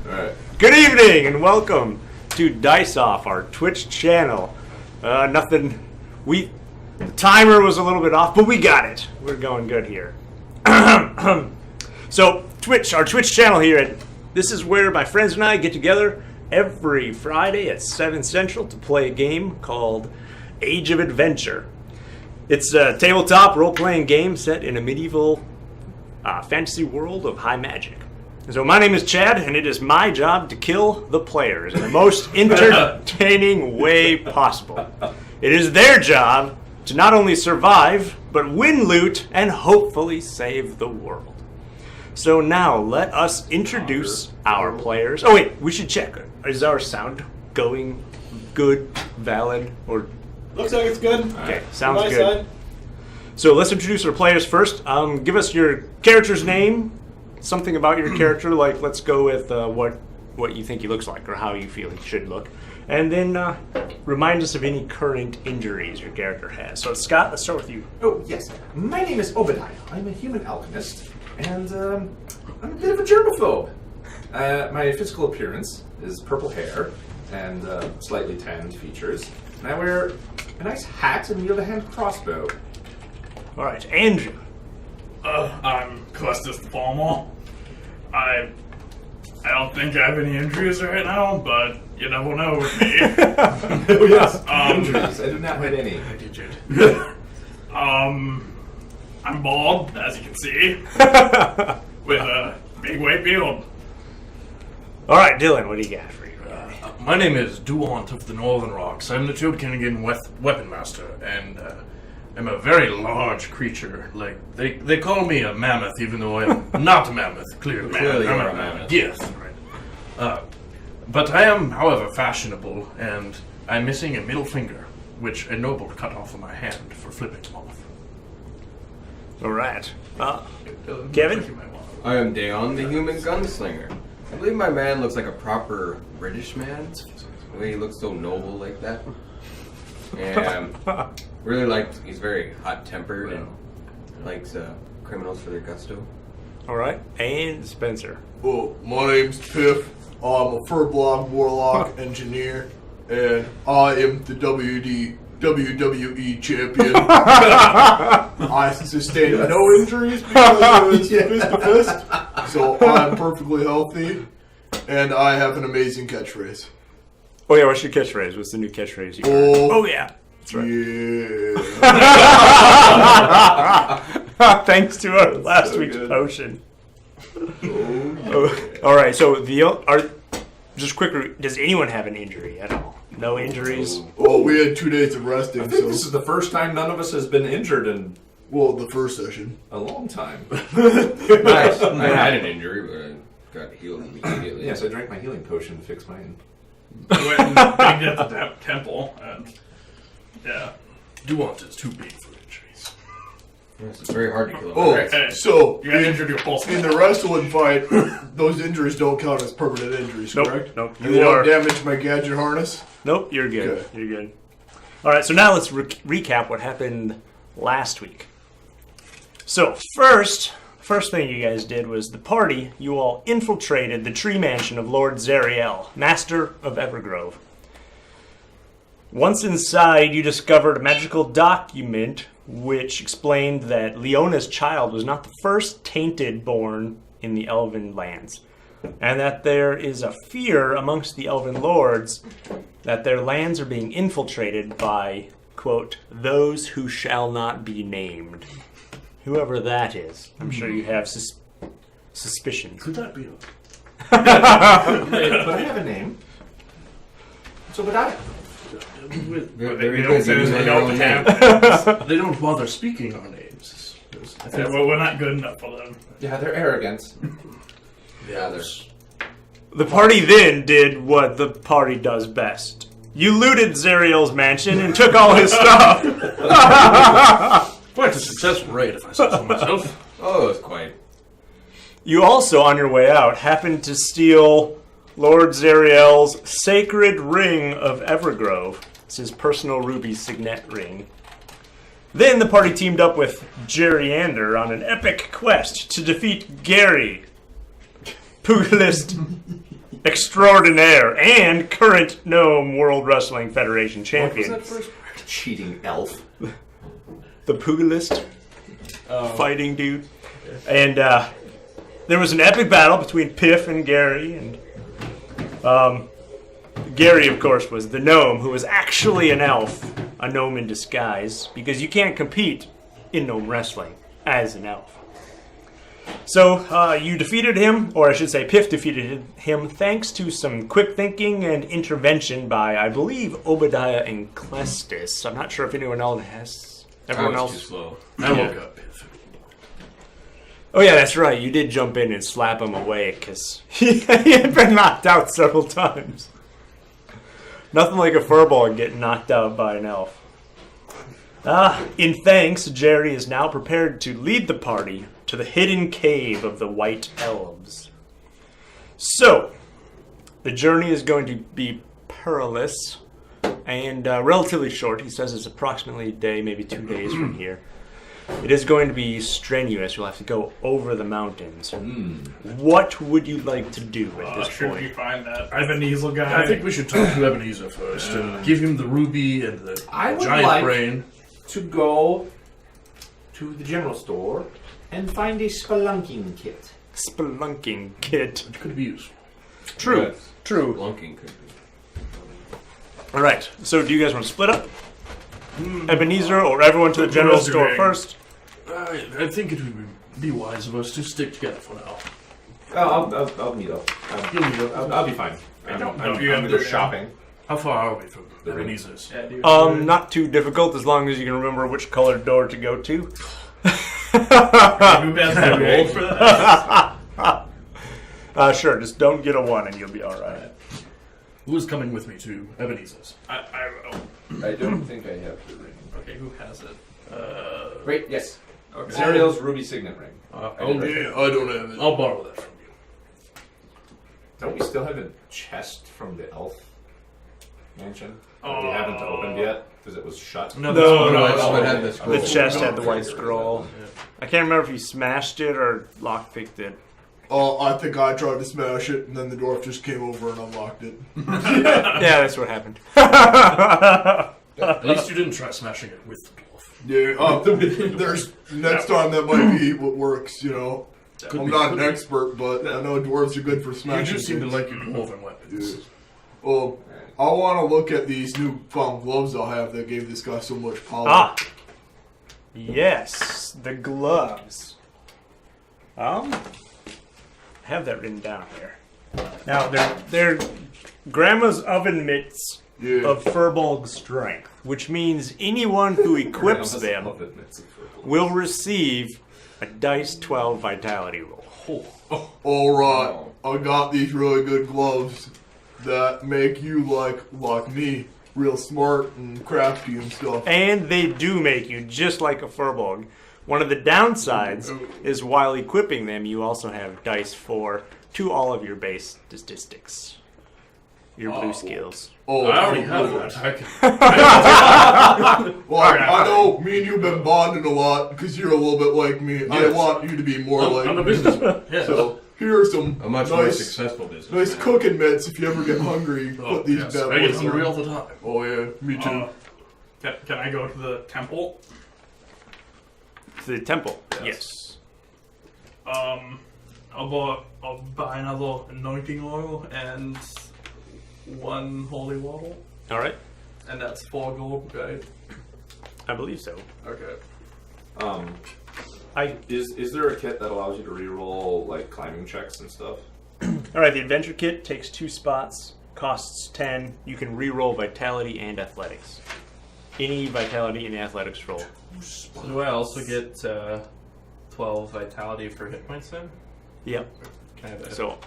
Alright. Good evening and welcome to Dice Off, our Twitch channel. The timer was a little bit off, but we got it. We're going good here. So, our Twitch channel here, this is where my friends and I get together every Friday at 7 Central to play a game called Age of Adventure. It's a tabletop role-playing game set in a medieval fantasy world of high magic. So my name is Chad, and it is my job to kill the players in the most entertaining way possible. It is their job to not only survive, but win loot and hopefully save the world. So now let us introduce our players. Oh wait, we should check. Is our sound going good, valid, or... Looks like it's good. Okay, sounds good. Side. So let's introduce our players first. Give us your character's name, something about your character, like let's go with what you think he looks like or how you feel he should look. And then remind us of any current injuries your character has. So Scott, let's start with you. Oh, yes. My name is Obadiah. I'm a human alchemist, and I'm a bit of a germaphobe. My physical appearance is purple hair and slightly tanned features. And I wear a nice hat and wield a hand crossbow. All right, Andrew. I'm Custis the Palmer. I don't think I have any injuries right now, but you never know with me. Oh, yes. Injuries. I do not have any. I'm bald, as you can see, with a big white beard. All right, Dylan, what do you got for you? My name is Duant of the Northern Rocks. I'm the Tubkinigan Weapon Master, and I'm a very large creature. Like they call me a mammoth, even though I'm not a mammoth. Clearly, Clearly I'm you're a mammoth. Yes, right. But I am, however, fashionable, and I'm missing a middle finger, which a noble cut off of my hand for flipping them off. All right, Kevin. I am Dayon, the human gunslinger. I believe my man looks like a proper British man. The way he looks so noble like that. And he's very hot-tempered and likes criminals for their gusto. All right, and Spencer. Oh, my name's Piff. I'm a furblog warlock engineer, and I am the WWE champion. I sustained no injuries because I was fist to fist, so I'm perfectly healthy, and I have an amazing catchphrase. Oh yeah, what's your catchphrase? What's the new catchphrase you Oh yeah. That's right. Yeah. Thanks to our last week's potion. All right, so just quickly, does anyone have an injury at all? No injuries? Well, we had 2 days of resting, I think this is the first time none of us has been injured in the first session. a long time. Nice. I had an injury, but I got healed immediately. Yes, I drank my healing potion to fix mine. I went and begged at the temple, and yeah. Duant is too big for injuries. Yes, it's very hard to kill him. Oh, Hey, so you got injured your pulse. in the wrestling fight, those injuries don't count as permanent injuries, Nope, correct? nope. You won't damage my gadget harness? Nope, you're good. Okay. You're good. All right, so now let's recap what happened last week. So first thing you guys did was the party, you all infiltrated the tree mansion of Lord Zariel, Master of Evergrove. Once inside, you discovered a magical document which explained that Leona's child was not the first tainted born in the Elven lands, and that there is a fear amongst the Elven lords that their lands are being infiltrated by, quote, those who shall not be named. Whoever that is. I'm sure you have suspicions. Could that be But I have a name. It's Obadiah. Very They good. don't say You this know like your all own the name. time. They don't bother speaking our names. I think We're not good enough for them. Yeah, they're arrogant. Yeah, The party then did what the party does best. You looted Zariel's mansion and took all his stuff. quite a successful raid, if I say so myself. Oh, it was quite. You also, on your way out, happened to steal Lord Zariel's sacred ring of Evergrove. It's his personal ruby signet ring. Then the party teamed up with Gerryander on an epic quest to defeat Gary, Pugalist extraordinaire and current Gnome World Wrestling Federation What was champion. that first word? Cheating elf. The pugilist fighting dude. And there was an epic battle between Piff and Gary. And Gary, of course, was the gnome who was actually an elf, a gnome in disguise, because you can't compete in gnome wrestling as an elf. So you defeated him, or I should say Piff defeated him, thanks to some quick thinking and intervention by, I believe, Obadiah and Clestis. I'm not sure if anyone else has... Everyone I was else? too slow. I woke up. Oh yeah, that's right. You did jump in and slap him away, because he had been knocked out several times. Nothing like a furball getting knocked out by an elf. In thanks, Jerry is now prepared to lead the party to the hidden cave of the White Elves. So, the journey is going to be perilous and relatively short. He says it's approximately a day, maybe 2 days from here. It is going to be strenuous. You'll have to go over the mountains. What would you like to do at this Should we point? find that Ebenezer guy? I think we should talk to Ebenezer first and give him the ruby and the I would giant like- brain. To go to the general store and find a spelunking kit. Spelunking kit. Which could be useful. True. Yes. True. Blunking could be. All right. So, do you guys want to split up? Ebenezer or everyone to the general Who's store doing? first? I think it would be wise of us to stick together for now. I'll meet up. I'll be fine. I'm gonna go shopping. How far are we from Ebenezer's? Yeah, dude. Not too difficult as long as you can remember which colored door to go to. Who has the roll for that? Sure, just don't get a 1 and you'll be alright. Who is coming with me to Ebenezer's? I will. I don't think I have the ring. Okay, who has it? Wait, yes. Okay. Zariel's ruby signet ring. I'll I don't have it. I'll borrow that from you. Don't we still have a chest from the elf mansion that we haven't opened yet because it was shut? No, That's what had this The scroll. chest had the white scroll. I can't remember if you smashed it or lockpicked it. I think I tried to smash it, and then the dwarf just came over and unlocked it. Yeah, that's what happened. At least you didn't try smashing it with the dwarf. Yeah, there's next time that might be what works, you know. Could I'm be- not could an be. expert, but I know dwarves are good for You smashing do seem to things. like your dwarven weapons. Yeah. Well, I want to look at these newfound gloves I'll have that gave this guy so much power. Yes, the gloves. I have that written down here. Now, they're Grandma's oven mitts Yeah. of Furbolg strength, which means anyone who equips them will receive a dice 12 vitality roll. Alright, I got these really good gloves that make you like me, real smart and crafty and stuff. And they do make you just like a Furbolg. One of the downsides is while equipping them, you also have dice 4 to all of your base statistics. Your blue skills. Oh, I already have cool. that. I can. Well, I know me and you've been bonding a lot because you're a little bit like me. I Yes. want you to be more like I'm a me. businessman. Yeah. So here are some A much more nice, successful business. nice cooking mitts if you ever get hungry. Oh, Put these yes. bad I get boys hungry on. all the time. Oh yeah, me too. Can I go to the temple? To the temple. Yes. I'll buy another anointing oil and 1 holy water, All right. and that's 4 gold, right? I believe so. Okay. Is there a kit that allows you to reroll like climbing checks and stuff? All right. The adventure kit takes 2 spots, costs 10. You can re-roll vitality and athletics. Any vitality and athletics roll. So do I also get 12 vitality for hit points then? Yep. Can I have a... So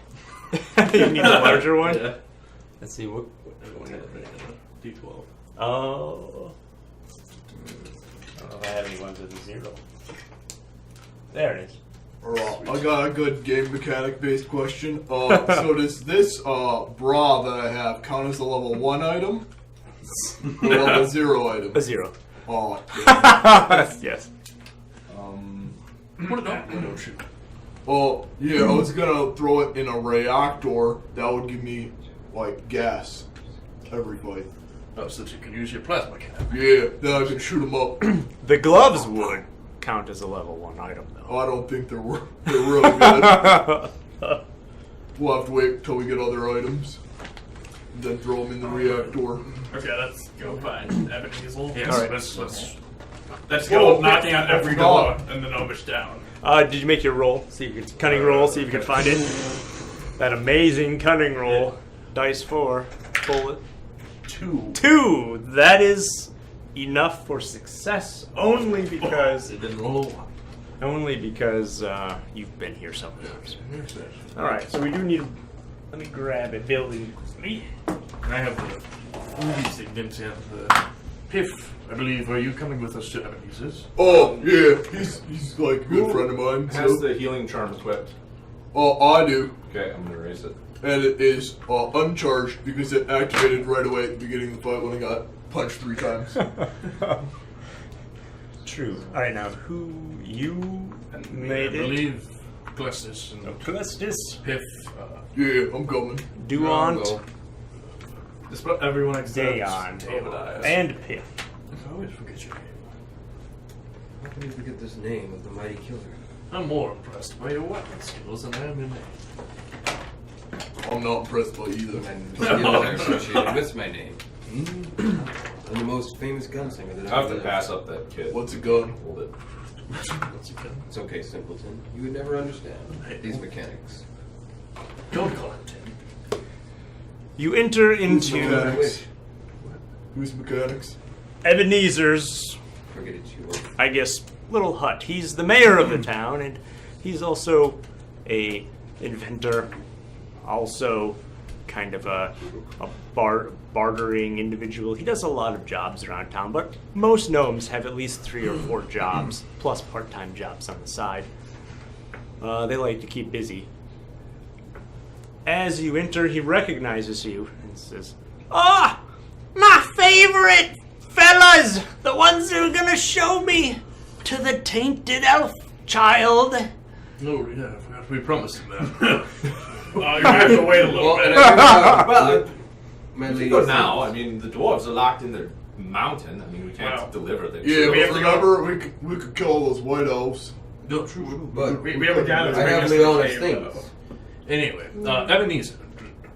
you need a larger one. Yeah. Let's see what everyone has right now. D12. Oh. I don't know if I have any ones with a 0. There it is. Alright, I got a good game mechanic based question. So does this bra that I have count as a level 1 item? Or a level 0 item? A 0. Oh, damn. Yes. What don't shoot. Oh, yeah, I was gonna throw it in a reactor. That would give me, like, gas every fight. Oh, so that you can use your plasma cannon. Yeah, then I can shoot them up. The gloves would count as a level 1 item, though. I don't think they're really good. We'll have to wait till we get other items. And then throw them in the reactor. Okay, let's go find Ebenezer. Yes, All right. Let's go Whoa, knocking on every door in the gnomish town. Did you make your roll? See if you can, cunning roll, see if you can find it. That amazing cunning roll. Dice 4. Pull it. 2. That is enough for success only because It didn't roll a 1. you've been here several times. All right, so we do need. Let me grab it. Billy. Me. And I have the ruby signet and the Piff. I believe. Are you coming with us to Ebenezer's? Oh, yeah, he's like a good friend of mine. Has So. the healing charm equipped? Oh, I do. Okay, I'm gonna erase it. And it is uncharged because it activated right away at the beginning of the fight when I got punched 3 times. True. All right, now who you made I it? believe Glestis and Callistus, Piff. Yeah, I'm coming. Duant, Just about everyone except Dayon, Obadiah. and Piff. I always forget your name. How can you forget this name of the mighty killer? I'm more impressed by your weapon skills than I am your name. I'm not impressed by either. And the skills are associated with my name. I'm the most famous gunslinger that I have ever to lived. pass up that kid. What's a gun? Hold it. What's your gun? It's okay, simpleton. You would never understand these mechanics. Don't call him Tim. You enter into Mechanics. Who's mechanics? Ebenezer's, Forget it, you. I guess, little hut. He's the mayor of the town, and he's also a inventor, also kind of a bartering individual. He does a lot of jobs around town, but most gnomes have at least 3 or 4 jobs, plus part-time jobs on the side. They like to keep busy. As you enter, he recognizes you and says, "Ah, my favorite fellas! The ones who are gonna show me to the tainted elf child." No, yeah, I forgot. We promised him that. You're gonna have to wait a little Well, bit. well, my We lady can go says- now. I mean, the dwarves are locked in their mountain. I mean, we can't Wow. deliver things. Yeah, We but have to remember, we could kill all those white elves. No, true. But we have a guy that's I bringing have us my the own cave, things. though. Anyway, Ebenezer,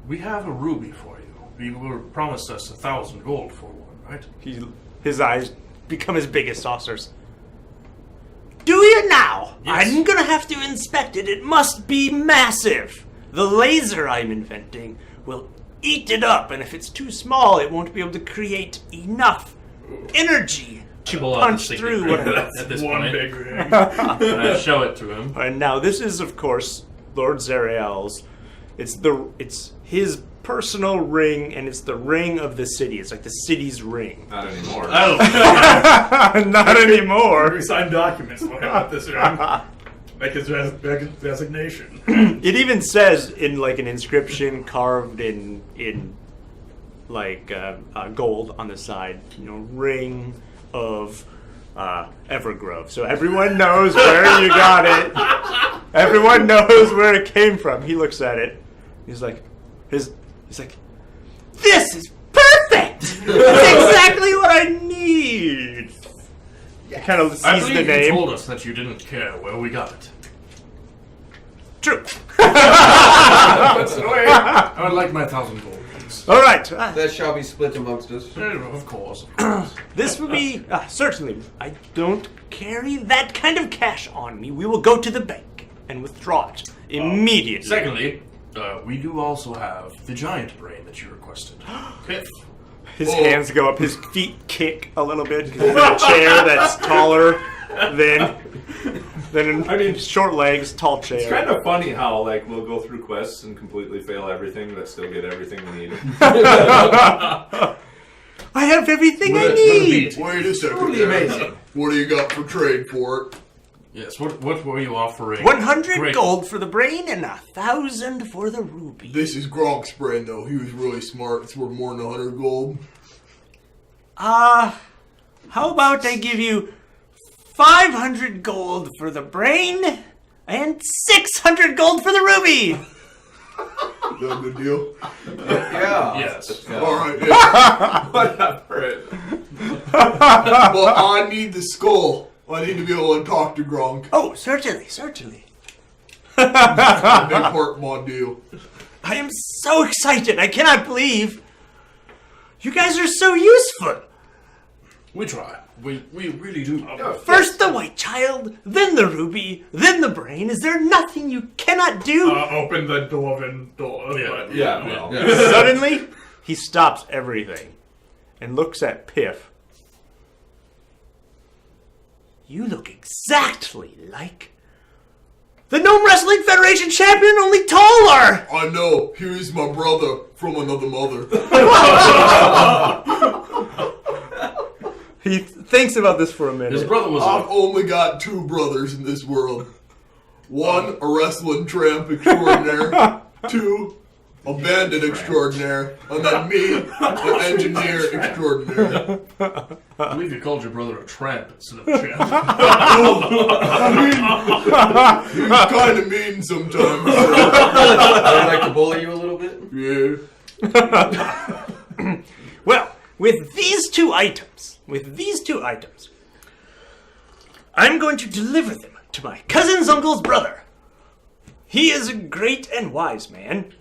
we have a ruby for you. You were promised us 1,000 gold for one, right? His eyes become as big as saucers. Do you now? Yes. I'm gonna have to inspect it. It must be massive. The laser I'm inventing will eat it up, and if it's too small, it won't be able to create enough energy to Pull out punch the through signet what ring it at this One point. big ring. And I show it to him. And now this is, of course, Lord Zariel's. It's his personal ring, and it's the ring of the city. It's like the city's ring. Not anymore. Oh, Not anymore. We signed documents about this ring. Make his resignation. It even says in like an inscription carved in like gold on the side, ring of Evergrove. So everyone knows where you got it. Everyone knows where it came from. He looks at it. He's like, this is perfect. That's exactly what I need. He kind of I sees the believe you name. told us that you didn't care where we got it. True. I would like my 1,000 gold, please. All right. That shall be split amongst us. Of course, of course. This will be certainly. I don't carry that kind of cash on me. We will go to the bank and withdraw it immediately. Secondly, we do also have the giant brain that you requested. Piff. His hands go up. His feet kick a little bit because he's in a chair that's taller than short legs, tall chair. It's kind of funny how we'll go through quests and completely fail everything, but still get everything we need. I have everything I need. Wait a second. Truly there. amazing. What do you got for trade for it? Yes, what were you offering? 100 Great. gold for the brain and 1,000 for the ruby. This is Gronk's brain, though. He was really smart. It's worth more than 100 gold. How about I give you 500 gold for the brain And 600 gold for the ruby! That a good deal? Yeah. Yes. All right. Yeah. Whatever. But I need the skull. I need to be able to talk to Gronk. Oh, certainly, certainly. Big part of my deal. I am so excited. I cannot believe you guys are so useful. We try. We really do. First the white child, then the ruby, then the brain. Is there nothing you cannot do? Open the dwarven door. Yeah. But, Yeah, you know. well. Suddenly, he stops everything and looks at Piff. You look exactly like the Gnome Wrestling Federation champion, only taller! I know. Here's my brother from another mother. He thinks about this for a minute. His brother was I've only got two brothers in this world. One, a wrestling tramp extraordinaire. Two, a bandit extraordinaire. And then me, an engineer extraordinaire. I believe you called your brother a tramp instead of a champ. He's kind of mean sometimes. I like to bully you a little bit. Yeah. Well, with these two items, I'm going to deliver them to my cousin's uncle's brother. He is a great and wise man.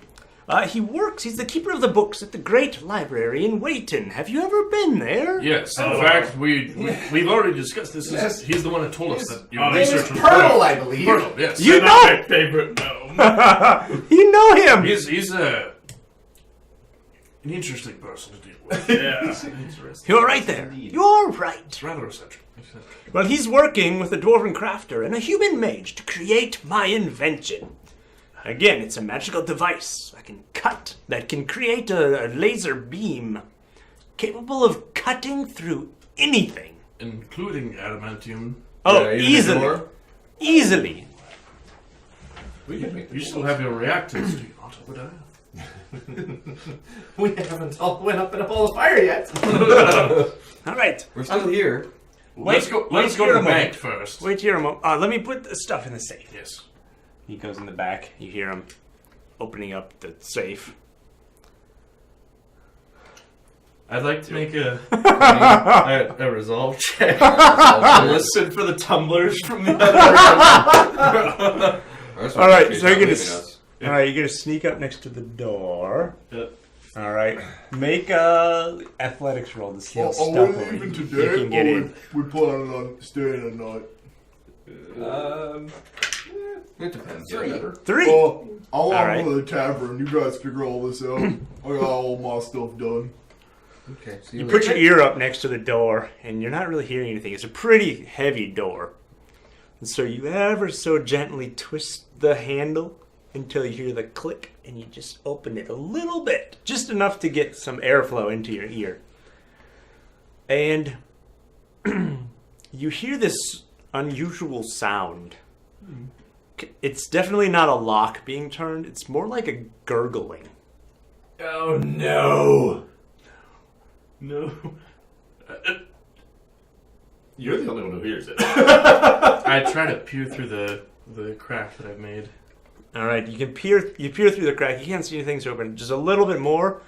He's the keeper of the books at the Great Library in Wayton. Have you ever been there? Yes, in fact, we've already discussed this. Yes. He's the one that told us that your His name is research was Pearl, I believe. Pearl, yes. You Not know, my favorite gnome. you know him. He's an interesting person to deal with. Yeah. You're right there. You're right. It's rather eccentric. Well, he's working with a dwarven crafter and a human mage to create my invention. Again, it's a magical device that can create a laser beam capable of cutting through anything. Including adamantium. Oh, Yeah, even easily. more? Easily. We can make the You still have your reactors, do you not, Obadiah? We haven't all went up in a ball of fire yet. All right. We're still here. Let's go wait to here the a bank moment. first. Wait here a moment. Let me put the stuff in the safe. Yes. He goes in the back. You hear him opening up the safe. I'd like to make a resolve check. Listen for the tumblers from the other room. All right, so you're gonna Leaving us. All right, you're gonna sneak up next to the door. Yep. All right, make a athletics roll to see how Are we stealthily leaving you today, can get or in. we planning on staying a night? It depends. Whatever. 3. I'll right. go to the tavern. You guys figure all this out. I got all my stuff done. Okay, so You put your ear up next to the door, and you're not really hearing anything. It's a pretty heavy door, and so you ever so gently twist the handle until you hear the click, and you just open it a little bit, just enough to get some airflow into your ear. And you hear this unusual sound. It's definitely not a lock being turned. It's more like a gurgling. Oh no! No. You're the only one who hears it. I try to peer through the crack that I've made. All right, you peer through the crack. You can't see anything, so open just a little bit more,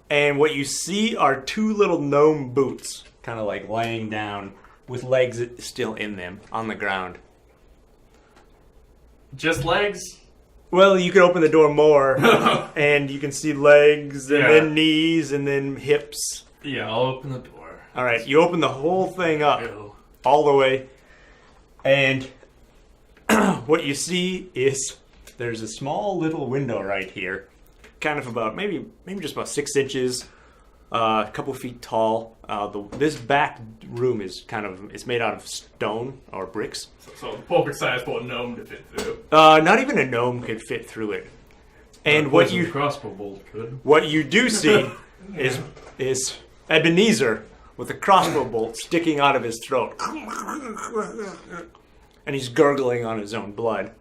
and what you see are 2 little gnome boots, kind of like laying down with legs still in them on the ground. Just legs? Well, you can open the door more, and you can see legs, and Yeah. then knees, and then hips. Yeah, I'll open the door. All right, you open the whole thing up, Ew. all the way, and what you see is there's a small little window right here, kind of about maybe just about 6 inches, a couple feet tall. This back room is it's made out of stone or bricks. So the perfect size for a gnome to fit through. Not even a gnome could fit through it. And what Poison you crossbow bolt could. what you do see is Ebenezer with a crossbow bolt sticking out of his throat, and he's gurgling on his own blood.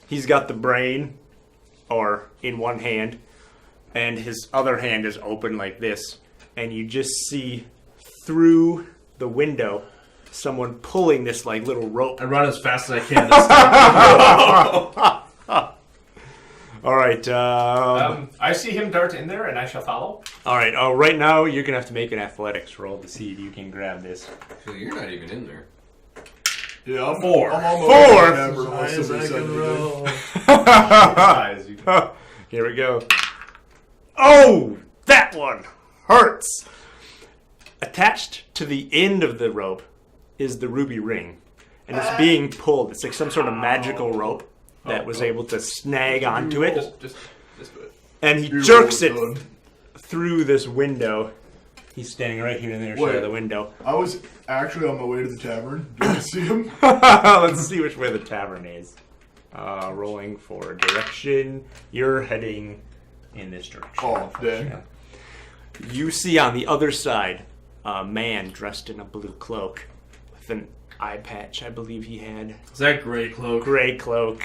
He's got the brain, in one hand, and his other hand is open like this, and you just see through the window someone pulling this like little rope. I run as fast as I can. To stop. All right. I see him dart in there, and I shall follow. All right. Right now, you're gonna have to make an athletics roll to see if you can grab this. So you're not even in there. Yeah, I'm 4. I'm on my Four. way to Denver unless somebody said anything. Here we go. Oh, that one hurts. Attached to the end of the rope is the ruby ring, and it's being pulled. It's like some sort of magical rope that was able to snag onto it, Just do it. and he You jerks it rolled good. through this window. He's standing right here in the other side of the Wait. window. I was actually on my way to the tavern. Did you see him? Let's see which way the tavern is. Rolling for direction. You're heading in this direction. Oh, dang. Yeah. You see on the other side a man dressed in a blue cloak with an eye patch, I believe he had. Is that gray cloak? Gray cloak.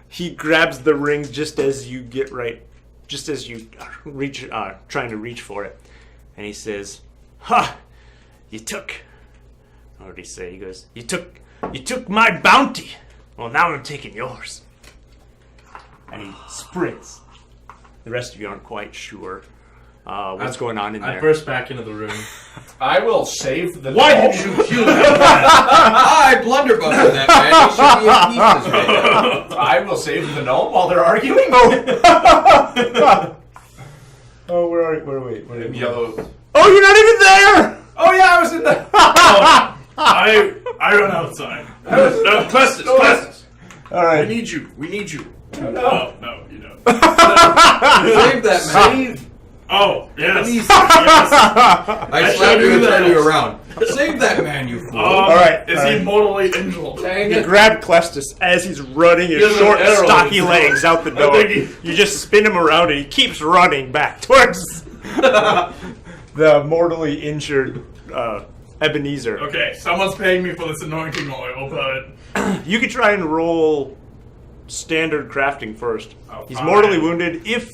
He grabs the ring just as you reach, trying to reach for it. And he says, "Ha! You took." What did he say? He goes, "You took my bounty. Well, now I'm taking yours." And he sprints. The rest of you aren't quite sure what's going on in I there. burst back into the room. I will save the. Why did you kill that I blunderbussed that man. He should be in pieces right now. I will save the gnome while they're arguing. Oh, where are we? Yellow. Oh, you're not even there! Oh yeah, I was in the. I run outside. No, Clestis, Clestis. All right. We need you. No, you don't. Save that man. Oh, yes. yes. I slapped you and do turned that. you around. Save that man, you fool. All right. Is all he right. mortally injured? Dang You it. grab Clestis as he's running his Gives him short, an arrow in stocky his legs out the door. think You just spin him around and he keeps running back towards the mortally injured Ebenezer. Okay, someone's paying me for this anointing oil, but You could try and roll standard crafting first. Oh, He's fine. mortally wounded. If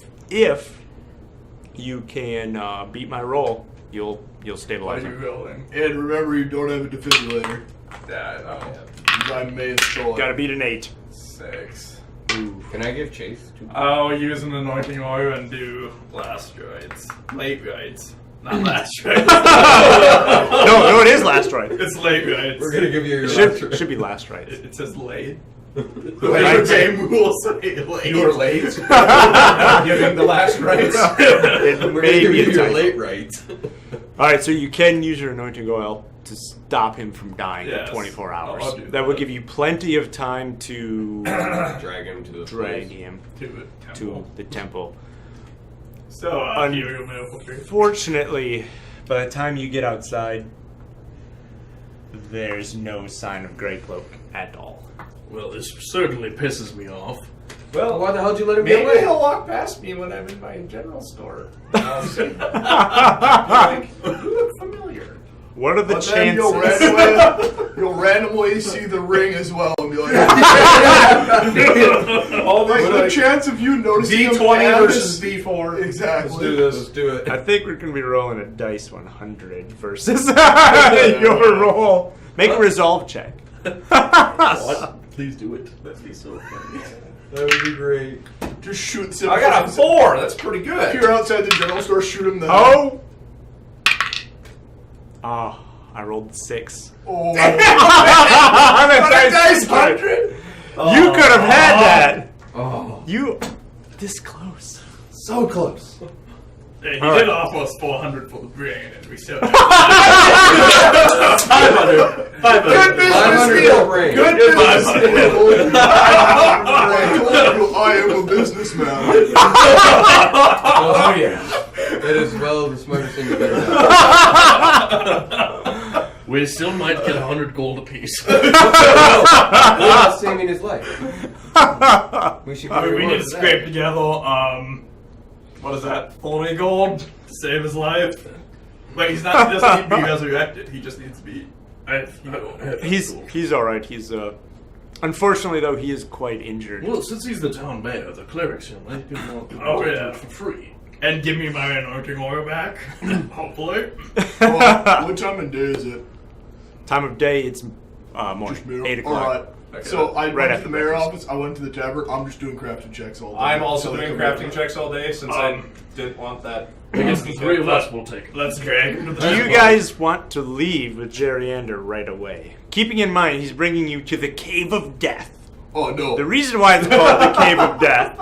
you can beat my roll, you'll what are stabilize you him. rolling? And remember, you don't have a defibrillator. Yeah, no. Because I may have stolen. Gotta beat an 8. 6. Can I give chase? I'll use an anointing oil and do last rites. Late rites. Not last rites. No, it is last right. It's late rites. We're gonna give you your It should be last right. It says late. The Right. game rules say late. You were late. Giving the last rites. It We're may gonna be give a you your typo. late right. Alright, so you can use your anointing oil to stop him from dying in Yes. 24 hours. I'll do That that. would give you plenty of time to Drag him to the drag place. him To the to temple. the temple. So, here you go, Fortunately, by the time you get outside, there's no sign of Grey Cloak at all. Well, this certainly pisses me off. Well, Why the hell did you let him get maybe away? he'll walk past me when I'm in my general store. I'll see. Like, you look familiar. What are the But then you'll chances? randomly see the ring as well and be like, Always what a chance of you noticing him D20 and versus this- D4. Exactly. Let's do this. Let's do it. I think we're going to be rolling a dice 100 versus your roll. Make a resolve check. What? Please do it. That'd be so funny. That would be great. Just shoot. I got a 4. That's pretty good. If you're outside the general store, shoot him then. Oh! Ah, I rolled 6. Oh. But a dice 100? You could have had that. Oh. You this close. So close. Yeah, he All right. did offer us 400 for the brain, and we still. 500. Good business 500 deal. for brain. Good business I deal. told you, I am a businessman. Oh yeah. That is well the smartest thing you've ever done. We still might get 100 gold apiece. We're not saving his life. We should give We you need more to for scrape that. together, what is that, 40 gold to save his life? Wait, he doesn't need to be resurrected, he just needs to be... He's all right. He's unfortunately though he is quite injured. Well, since he's the town mayor, the clerics here might give him Oh, yeah. for free. And give me my anointing oil back, hopefully. Well, what time of day is it? Time of day, it's morning, Just mirror. 8 o'clock. All right. Okay. So I Right went to after the mayor breakfast. office. I went to the tavern. I'm just doing crafting checks all day. I'm also So they doing come crafting in. checks all day since I didn't want that. I guess the three of us will take it. Let's drag him to the Do you guys want to leave with Gerryander right away? Keeping in mind, he's bringing you to the Cave of Death. Oh no. The reason why it's called the Cave of Death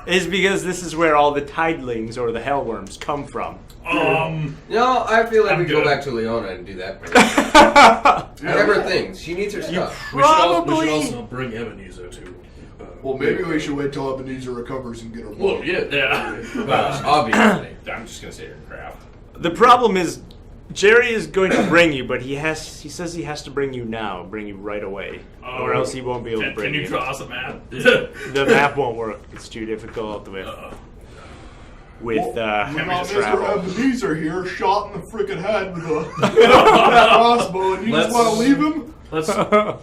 is because this is where all the tidelings or the hellworms come from. No, I feel like I'm we go good. back to Leona and do that. I have her things. She needs her stuff. We should Probably. also bring Ebenezer to. Well, maybe we should wait till Ebenezer recovers and get her. Well, yeah. Well, obviously. I'm just gonna say your craft. The problem is, Jerry is going to bring you, but he says he has to bring you now, bring you right away, or else he won't be able to bring Can you you. draw us a map? The map won't work. It's too difficult with Mr. travel. Ebenezer here, shot in the freaking head with a crossbow, and you just Let's- want to leave him?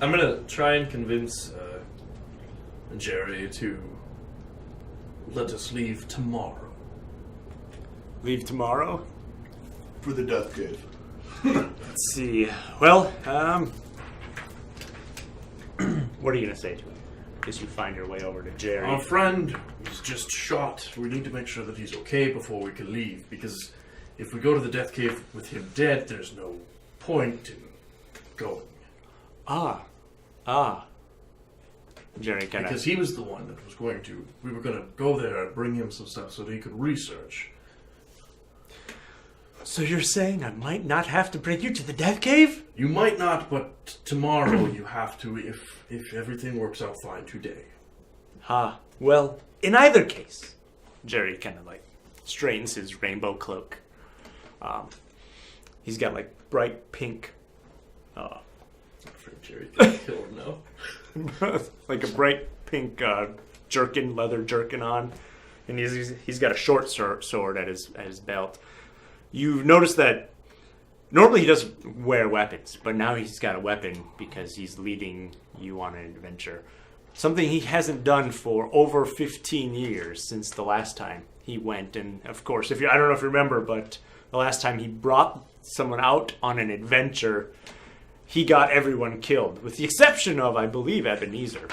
I'm gonna try and convince Jerry to let us leave tomorrow. Leave tomorrow? For the Death Cave. Let's see. Well, what are you gonna say to him? Guess you find your way over to Jerry. Our friend was just shot. We need to make sure that he's okay before we can leave, because if we go to the Death Cave with him dead, there's no point in going. Jerry kind Because of. he was the one that was going to. We were going to go there and bring him some stuff so that he could research. So you're saying I might not have to bring you to the Death Cave? You might not, but tomorrow you have to if everything works out fine today. Well, in either case, Jerry kind of like straightens his rainbow cloak. He's got like bright pink, I'm afraid Jerry's going to kill him now. like a bright pink leather jerkin on, and he's got a short sword at his belt. You've noticed that normally he doesn't wear weapons, but now he's got a weapon because he's leading you on an adventure. Something he hasn't done for over 15 years since the last time he went. And of course, I don't know if you remember, but the last time he brought someone out on an adventure, he got everyone killed, with the exception of, I believe, Ebenezer.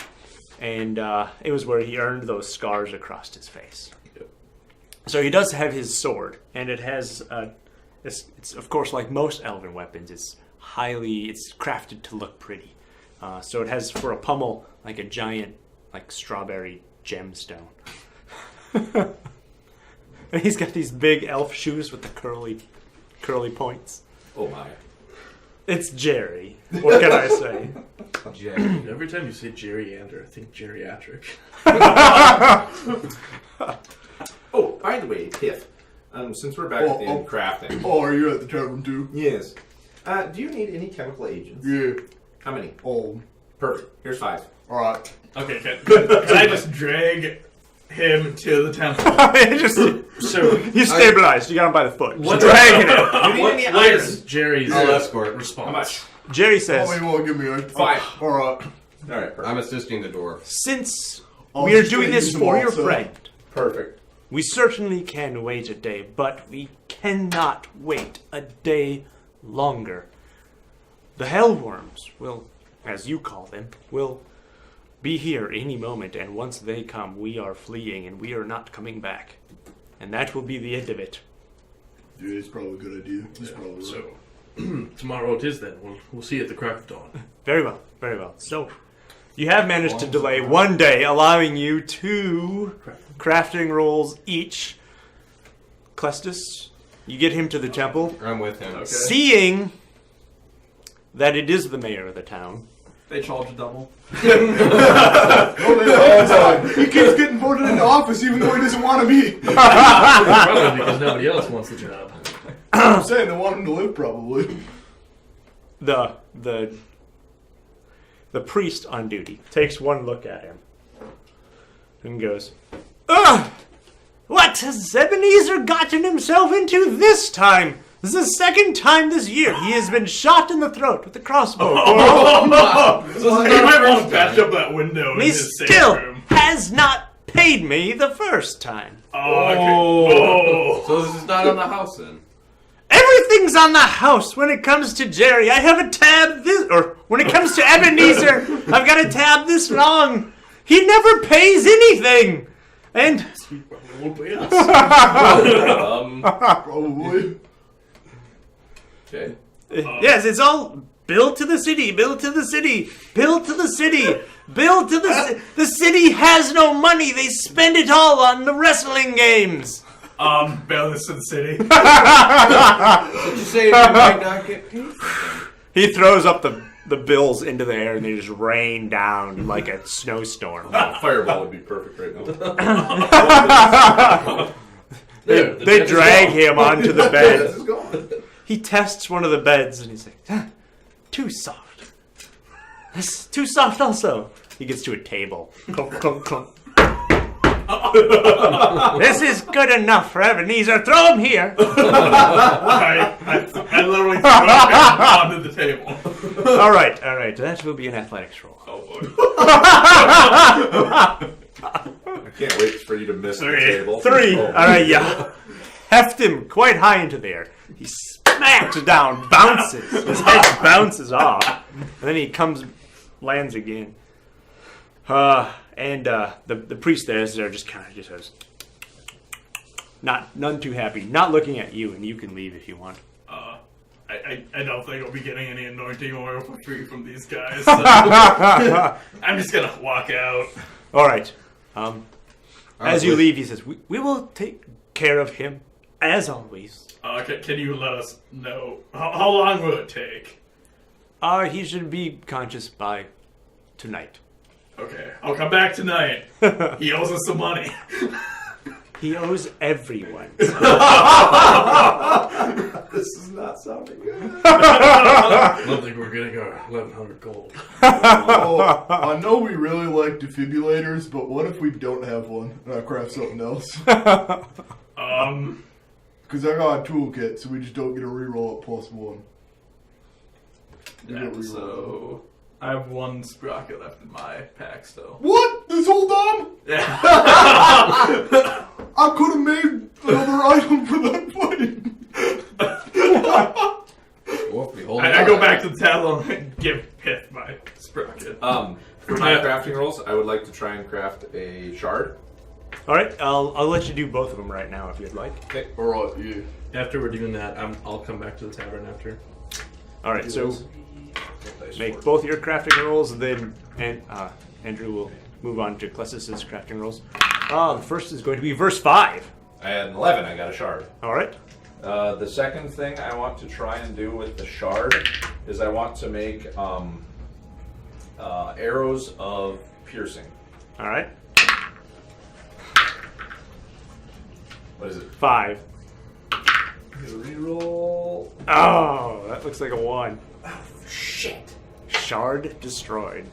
And it was where he earned those scars across his face. So he does have his sword, and it has, it's of course like most elven weapons, it's crafted to look pretty. So it has for a pommel like a giant like strawberry gemstone. And he's got these big elf shoes with the curly points. Oh my. It's Jerry. What can I say? Jerry. Every time you say Gerryander, I think geriatric. Oh, by the way, Tiff. Since we're back in crafting. Oh, are you at the tavern too? Yes. Do you need any chemical agents? Yeah. How many? Oh. Perfect. Here's 5. Alright. Okay, can I just drag him to the temple? So He's stabilized. You got him by the foot. What- Just dragging him. You need any what iron? is Jerry's I'll escort. response? How much? Jerry says, Oh, you won't give me a 5. Alright. Alright, perfect. I'm assisting the dwarf. since I'll we are just doing use this them for your also. friend, Perfect. we certainly can wait a day, but we cannot wait a day longer. The hellworms will, as you call them, will be here any moment, and once they come, we are fleeing and we are not coming back. And that will be the end of it. Yeah, it's probably a good idea. He's probably right. So tomorrow it is then. We'll see at the crack of dawn. Very well, very well. So, you have managed to delay one day, allowing you 2 crafting rolls each. Clestus, you get him to the temple, I'm with him. seeing that it is the mayor of the town. They charge a double. He keeps getting voted into office even though he doesn't want to be. Probably because nobody else wants the job. I'm saying they want him to live, probably. The priest on duty takes one look at him and goes, "Ugh! What has Ebenezer gotten himself into this time? This is the second time this year he has been shot in the throat with a crossbow. So he might want to patch up that window in He his safe still room. has not paid me the first time. Oh, okay. So this is not on the house then? Everything everything's on the house when it comes to Jerry. I have a tab this, or when it comes to Ebenezer, I've got a tab this long. He never pays anything. And Probably. Okay. yes, it's all built to the city, built to the city, built to the city, built to the city has no money. They spend it all on the wrestling games. Bellows to the city. Did you say you might not get paid? He throws up the bills into the air and they just rain down like a snowstorm. Fireball would be perfect right now. They drag him onto the bed. This is gone. He tests one of the beds and he's like, too soft. That's too soft also. He gets to a table. Clunk, clunk, clunk. This is good enough for Ebenezer. Throw him here. I literally threw him onto the table. All right. That will be an athletics roll. Oh boy. I can't wait for you to miss the 3. table. 3. Oh. All right, yeah. Heft him quite high into the air. He smacks down, bounces. His head bounces off. And then he lands again. And the priest there just kind of says, none too happy, not looking at you, and you can leave if you want. I don't think I'll be getting any anointing oil for free from these guys. So I'm just gonna walk out. All right. As you leave, he says, we will take care of him, as always. Can you let us know how long will it take? He should be conscious by tonight. Okay, I'll come back tonight. He owes us some money. He owes everyone. This is not sounding good. I don't think we're getting our 1,100 gold. Oh, I know we really like defibrillators, but what if we don't have one and I craft something else? Because I got a toolkit, so we just don't get a reroll at +1. We get a reroll. So I have 1 sprocket left in my pack still. What? This whole time? Yeah. I could have made another item for that fight. I go back to the tavern and give Pith my sprocket. For my crafting rolls, I would like to try and craft a shard. All right, I'll let you do both of them right now if you'd like. Okay. Alright, yeah. After we're doing that, I'll come back to the tavern after. All right, so make both your crafting rolls, and then Andrew will move on to Clessus's crafting rolls. The first is going to be verse 5. I had an 11. I got a shard. All right. The second thing I want to try and do with the shard is I want to make arrows of piercing. All right. What is it? 5. Reroll. Oh, that looks like a 1. Shit. Shard destroyed.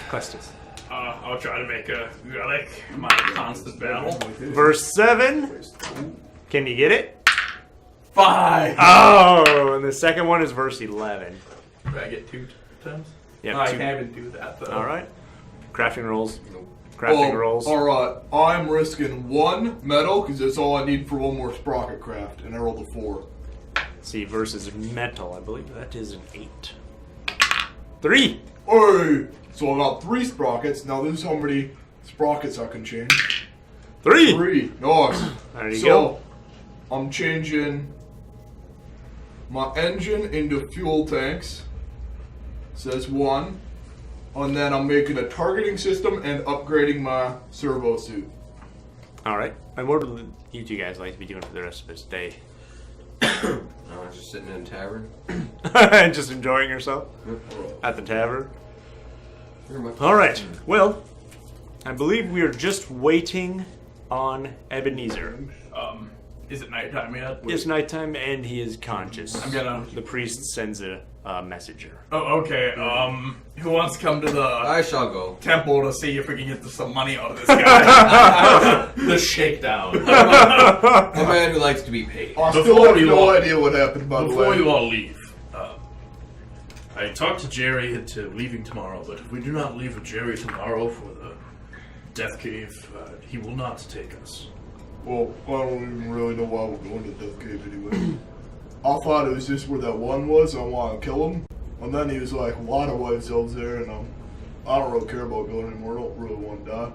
Clestus. I'll try to make a relic, my constant battle. Verse 7. Can you get it? 5! Oh, and the second one is verse 11. Do I get 2 times? Yeah, No, I 2. can't even do that though. All right. Crafting rolls. Crafting rolls. Alright, I'm risking 1 metal, because that's all I need for 1 more sprocket craft, and I rolled a 4. See, versus metal. I believe that is an 8. 3. Hey! So I got 3 sprockets. Now this is how many sprockets I can change. 3. 3. Nice. There you So go. I'm changing my engine into fuel tanks. Says 1. And then I'm making a targeting system and upgrading my servo suit. All right. And what would you two guys like to be doing for the rest of this day? Just sitting in a tavern. Just enjoying yourself at the tavern. Pretty much. All right. Well, I believe we are just waiting on Ebenezer. Is it nighttime yet? It's nighttime and he is conscious. gonna- The priest sends a messenger. Oh, okay. Who wants to come to the I shall go. temple to see if we can get some money out of this guy? The shakedown. A man who likes to be paid. I still Before have you no all- idea what happened, by the Before way. you all leave, I talked to Jerry into leaving tomorrow, but if we do not leave with Jerry tomorrow for the Death Cave, he will not take us. Well, I don't even really know why we're going to Death Cave anyway. I thought it was just where that one was, and I want to kill him. And then he was like, a lot of white cells there, and I don't really care about going anymore. I don't really want to die.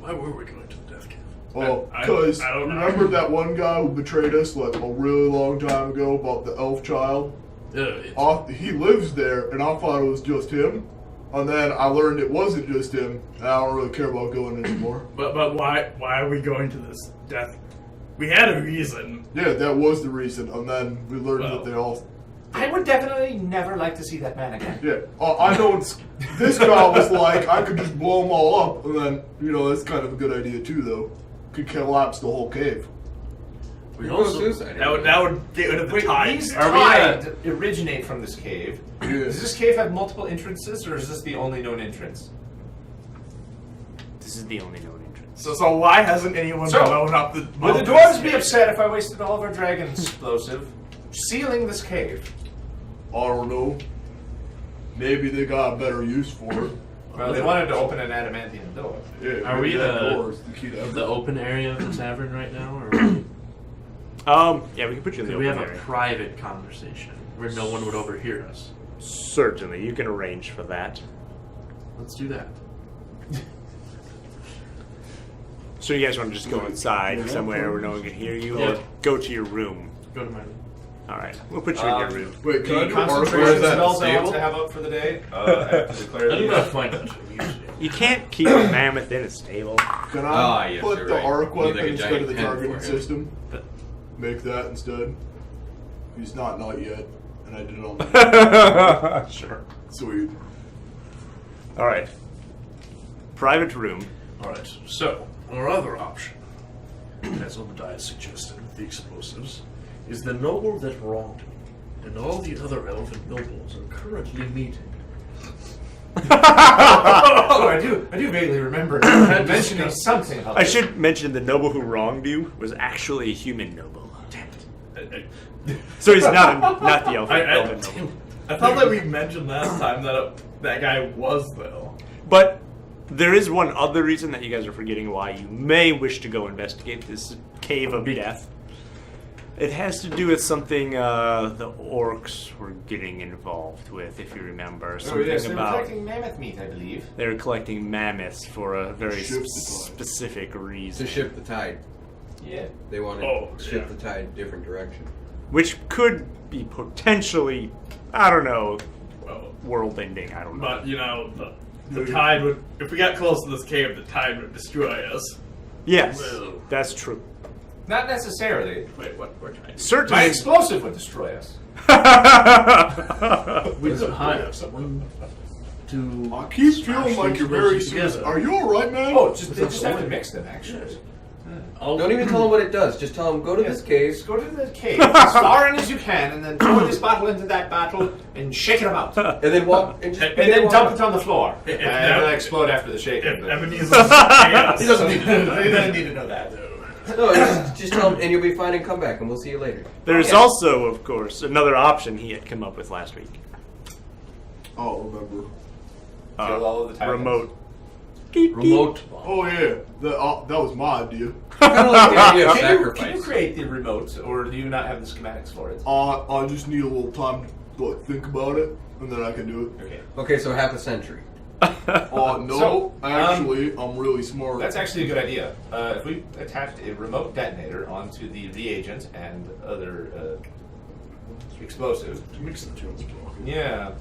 Why were we going to the death cave? Well, I because don't know. remember that one guy who betrayed us like a really long time ago about the elf child? He lives there, and I thought it was just him. And then I learned it wasn't just him, and I don't really care about going anymore. But why are we going to this death? We had a reason. Yeah, that was the reason. And then we learned Well. that they all... I would definitely never like to see that man again. Yeah, I know this guy was like, I could just blow them all up, and then, that's kind of a good idea too, though. Could collapse the whole cave. We also suicide. That would get rid of the Wait, tide. these Are we, tide originate from this cave. Yeah. Does this cave have multiple entrances, or is this the only known entrance? This is the only known entrance. So why hasn't anyone So, blown up the? Would the dwarves be upset if I wasted all of our dragon explosive sealing this cave? I don't know. Maybe they got a better use for it. Well, they wanted to open an adamantium door. Yeah, Are we maybe that the- door is the key to The everything. open area of the tavern right now, or Yeah, we can put you in the do we have open a area. private conversation where no one would overhear us? Certainly, you can arrange for that. Let's do that. So you guys want to just go inside somewhere where no one can hear you, or Yeah. go to your room? Go to my room. All right, we'll put you in your room. Wait, can I The do concentration Where is that, spells I want stable? to have up for the day. I have to declare I do these. not find that usually. You can't keep a mammoth in a stable. Can Ah, I yes, put you're the right. arc You need, weapon like, a instead giant of the pen targeting for him. system? But- Make that instead. He's not yet, and I did it on the Sure. sweet. All right. Private room. Alright, so, our other option, as Obadiah suggested with the explosives, is the noble that wronged me, and all the other elven nobles are currently meeting. Oh, I do vaguely remember mentioning discussed something about I this. should mention the noble who wronged you was actually a human noble. Damn it. So he's not the elven noble. I thought that we mentioned last time that that guy was though. But there is one other reason that you guys are forgetting why you may wish to go investigate this cave of death. It has to do with something the orcs were getting involved with, if you remember. Oh, Something yes, they were about collecting mammoth meat, I believe. they were collecting mammoths for a very Ship the tide. specific reason, To ship the tide. Yeah. They wanted to ship the tide different direction. which could be potentially, I don't know, Well, world-ending. I don't know. but the tide would, if we got close to this cave, the tide would destroy us. Yes, Well. that's true. Not necessarily. Wait, what? We're trying. My Certainly. explosive would destroy us. We could hire someone to. I keep smash feeling like these you're very explosives serious. together. Are you alright, man? Oh, they just have to mix them, actually. Don't even tell them what it does. Just tell them, go to this cave. Just go to the cave as far in as you can, and then throw this bottle into that bottle and shake them out. And And then walk. And, just then dump it on the floor. And that- it'll explode after the shaking. If but- Ebenezer's chaos. He doesn't need to know that. No, just tell them, and you'll be fine and come back, and we'll see you later. There's Yeah. also, of course, another option he had come up with last week. I don't remember. Kill all of the titans. Remote. Remote. Oh yeah, that was my idea. Kind of like the idea of Can you sacrifice. create the remote, or do you not have the schematics for it? I just need a little time to think about it, and then I can do it. Okay. Okay, so half a century. No, So, actually, I'm really smart. That's actually a good idea. If we attached a remote detonator onto the reagent and other explosives, Mix the two. yeah,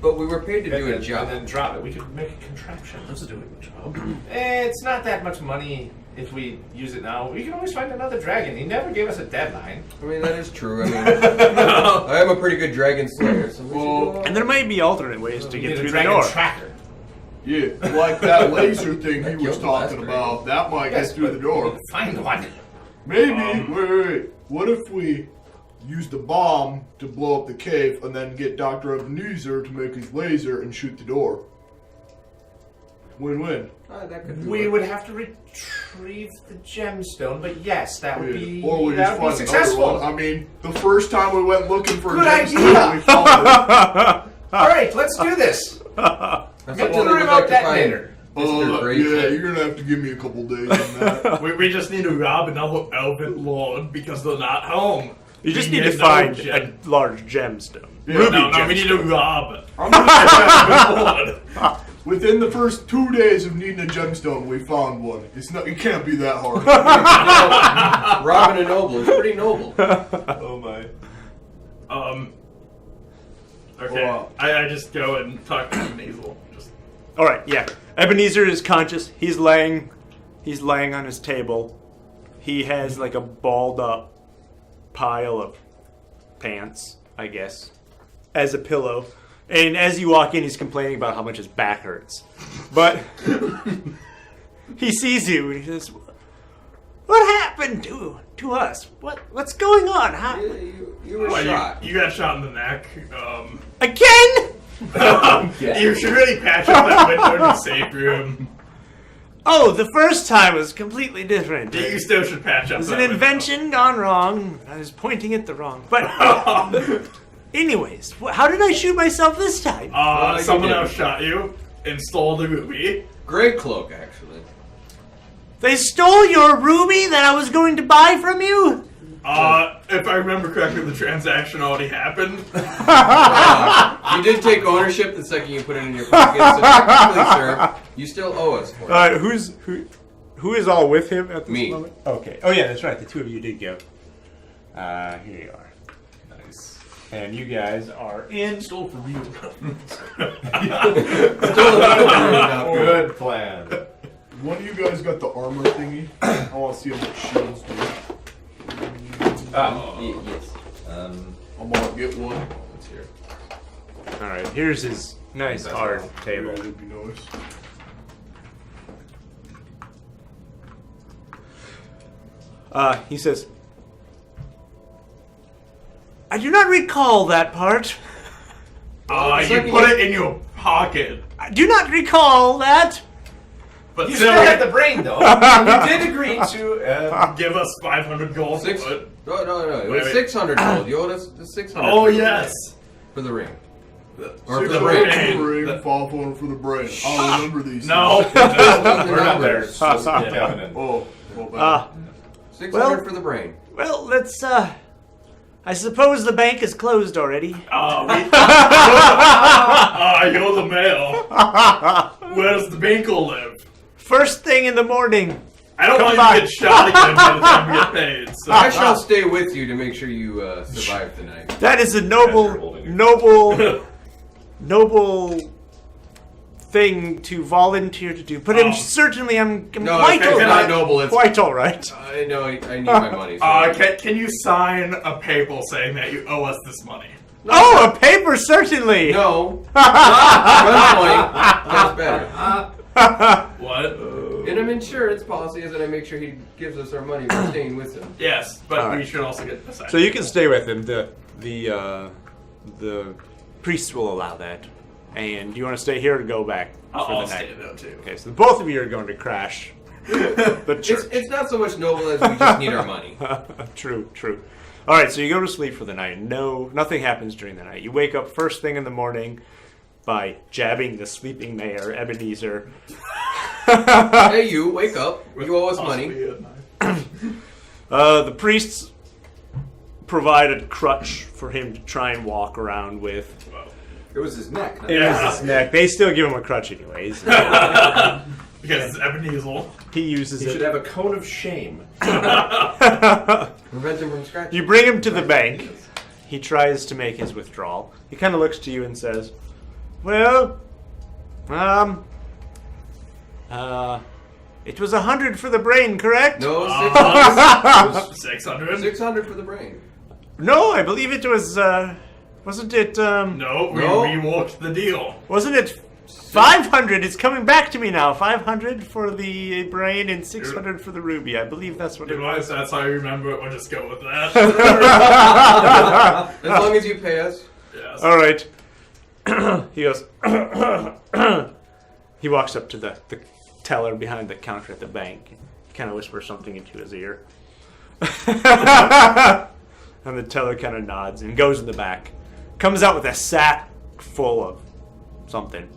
But we were paid to do and a then, job. and then drop it, we could make a contraption. That's doing the job. It's not that much money if we use it now. We can always find another dragon. He never gave us a deadline. I mean, that is true. I mean, I am a pretty good dragon slayer, so we should Well, go And there might be alternate ways to We get need a through the dragon door. tracker. yeah, like that laser thing he I was killed the last talking dragon. about. That might Yes, get through but the we door. need to find one. Maybe. Wait. What if we use the bomb to blow up the cave and then get Dr. Ebenezer to make his laser and shoot the door? Win-win. that could We work. would have to retrieve the gemstone, but yes, that would be Or we just that would find be another successful. one. I mean, the first time we went looking for Good a gemstone, idea. we found it. All right, let's do this. I Get suppose to the we would remote like to find detonator. Mr. Great. Yeah, you're gonna have to give me a couple days on that. We just need to rob another elven lord because they're not home. You just We need to need no find gem. a large gemstone. Yeah. Ruby No, we need to gemstone. rob it. I'm gonna Within the first 2 days of needing a gemstone, we found one. It can't be that hard. Robbing a noble is pretty noble. Oh my. Okay. Wow. I just go and talk to Nasal. Just All right, yeah. Ebenezer is conscious. He's laying on his table. He has like a balled up pile of pants, I guess, as a pillow. And as you walk in, he's complaining about how much his back hurts. But he sees you and he says, "What happened to us? What's going on? How You were shot. you got shot in the neck. again?" You should really patch up that window in the safe room. Oh, the first time was completely different. You still should patch up. It's that an window. invention gone wrong. I was pointing at the wrong. But anyways, how did I shoot myself this time? you Someone didn't. else shot you and stole the ruby. Great cloak, actually. They stole your ruby that I was going to buy from you? If I remember correctly, the transaction already happened. You did take ownership the second you put it in your pocket, so technically, sir, you still owe us for it. Who is all with him at this Me. moment? Okay. Oh yeah, that's right. The two of you did go. Here you are. Nice. And you guys are in. Stole for real. Good plan. One of you guys got the armor thingy. I want to see how much shields do. Yes. I'm gonna get one. Let's hear. All right. Here's his nice hard table. That'd be nice. He says, "I do not recall that part. You put it in your pocket. I do not recall that." But You still, still had the brain, though. You did agree to. give us 500 gold. Six. for it. No. It was Wait. 600 gold. You owed us the 600. Oh, yes. For the ring. Or for the 600 brain. for the ring, 500 for the brain. I'll remember these. No. We're not there. Things. Oh, well, bad. 600 Well- for the brain. Well, let's, I suppose the bank is closed already. You're the mail. Where does the Binkle live? First thing in the morning. I don't Come want by. you to get shot again by the time we get paid. So. I shall stay with you to make sure you survive the night. That is a As you're noble, holding it. noble thing to volunteer to do. But I'm certainly, I'm No, quite it's all not right. noble. It's Quite all right. I know. I need my money. So. Can you sign a paper saying that you owe us this money? Oh, a paper, certainly. No. Gunpoint. That's better. What? In an insurance policy is that I make sure he gives us our money for staying with him. Yes, but All we right. should also get the sign. So you can stay with him. The priests will allow that. And do you want to stay here or go back for I'll the stay night? there too. Okay, so both of you are going to crash the church. It's not so much noble as we just need our money. True. All right, so you go to sleep for the night. No, nothing happens during the night. You wake up first thing in the morning by jabbing the sleeping mayor, Ebenezer. Hey, you wake up. You owe us money. The priests provide a crutch for him to try and walk around with. It was his neck. not It Yeah. was his neck. They still give him a crutch anyways. Because it's Ebenezer. He uses He should it. have a cone of shame. Prevent him from scratching. You bring him to the bank. He tries to make his withdrawal. He kind of looks to you and says, "Well, it was 100 for the brain, correct?" No, 600? 600 for the brain. No, I believe it was, wasn't it, No, we No. reworked the deal. wasn't it 500? It's coming back to me now. 500 for the brain and 600 for the ruby. I believe that's what it was. Otherwise, that's how I remember it. We'll just go with that. As long as you pay us. Yes. All right. He goes, he walks up to the teller behind the counter at the bank. He kind of whispers something into his ear. And the teller kind of nods and goes in the back. Comes out with a sack full of something.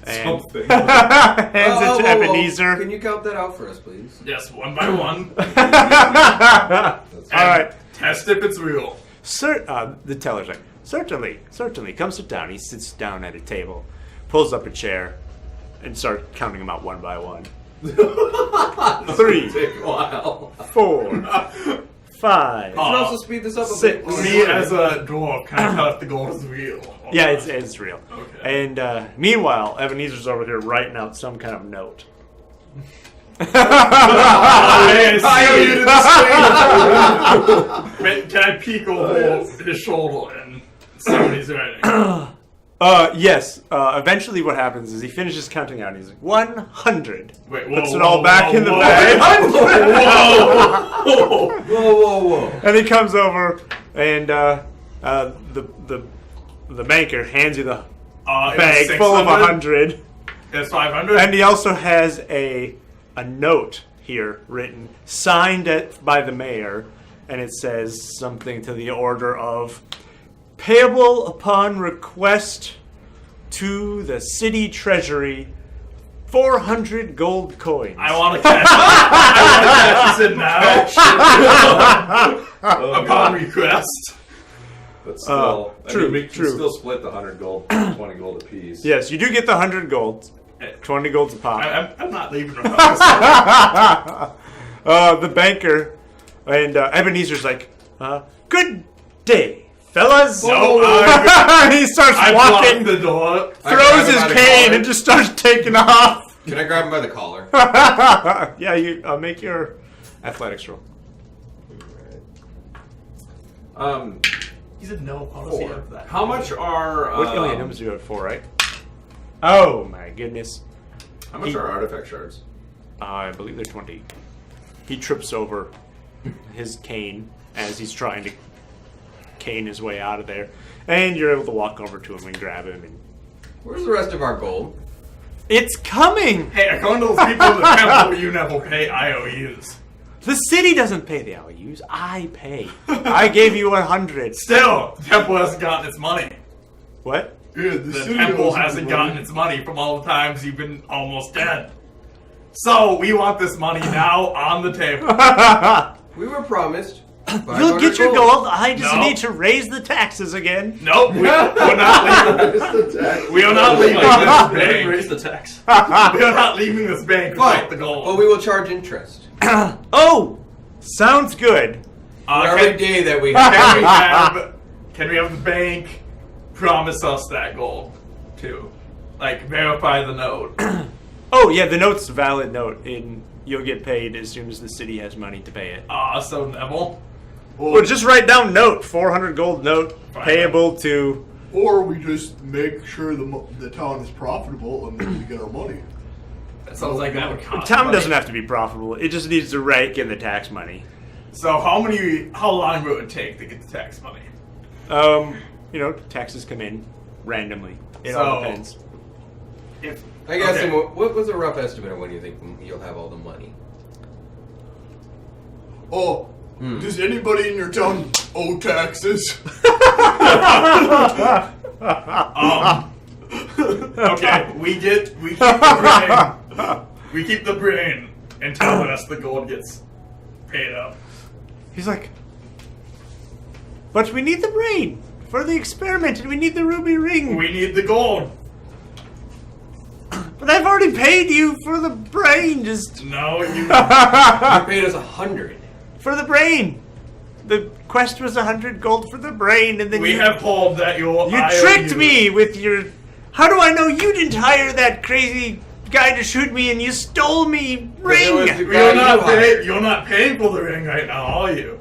And Something. hands it to Whoa. Ebenezer. Can you count that out for us, please? Yes, one by one. All right. Test Best if it's real. The teller's like, certainly. Come sit down. He sits down at a table, pulls up a chair, and starts counting them out one by one. 3, Take a while. 4, 5. You can also speed this up a bit. Me as a dwarf kind of thought the gold is real. Yeah, it's real. Okay. And meanwhile, Ebenezer's over here writing out some kind of note. Can I peek over his shoulder and see what he's writing? Yes. Eventually, what happens is he finishes counting out. And he's like 100. Wait, Puts it all back in the bag. Whoa. And he comes over, and the banker hands you the bag full of 100. It's 500. And he also has a note here written, signed by the mayor, and it says something to the order of payable upon request to the city treasury, 400 gold coins. I want to cash. This in now. Upon request. But still, true, we can true. still split the 100 gold, 20 gold apiece. Yes, you do get the 100 gold. 20 golds a pop. I'm not leaving. The banker and Ebenezer's like, good day, fellas. No, he starts I walking, blocked the door. throws his cane, and just starts taking off. Can I grab him by the collar? Yeah, you make your athletics roll. He said no policy of that. How much are? What numbers do you have? 4, right? Oh my goodness. How much are artifact shards? I believe they're 20. He trips over his cane as he's trying to cane his way out of there, and you're able to walk over to him and grab him. And Where's the rest of our gold? it's coming. Hey, according to those people in the temple, you never pay IOUs. The city doesn't pay the IOUs. I pay. I gave you 100. Still, the temple hasn't gotten its money. What? Yeah, The temple hasn't gotten its money from all the times you've been almost dead. So, we want this money now on the table. We were promised. You'll get your gold. I just No. need to raise the taxes again. Nope, we're not leaving. We are not leaving this bank. Raise the tax. We are not leaving this bank without the But gold. we will charge interest. Oh, sounds good. Every day that we have. Can we have the bank promise us that gold too? Like verify the note. Oh yeah, the note's a valid note, and you'll get paid as soon as the city has money to pay it. So Neville. Well, just write down note, 400 gold note, Fine. payable to. Or we just make sure the town is profitable and then we get our money. That sounds like that would The cost town money. doesn't have to be profitable. It just needs to rake in the tax money. So how long will it take to get the tax money? Taxes come in randomly. It So- all depends. If I guess. okay. What was a rough estimate of when you think you'll have all the money? Oh, does anybody in your town owe taxes? Okay, we keep the brain until the rest of the gold gets paid up. He's like, but we need the brain for the experiment, and we need the ruby ring. We need the gold. But I've already paid you for the brain. Just No, you. You paid us 100. for the brain. The quest was 100 gold for the brain, and then We have told that your you IOUs tricked me with your. How do I know you didn't hire that crazy guy to shoot me and you stole me ring? You're not paying for the ring right now, are you?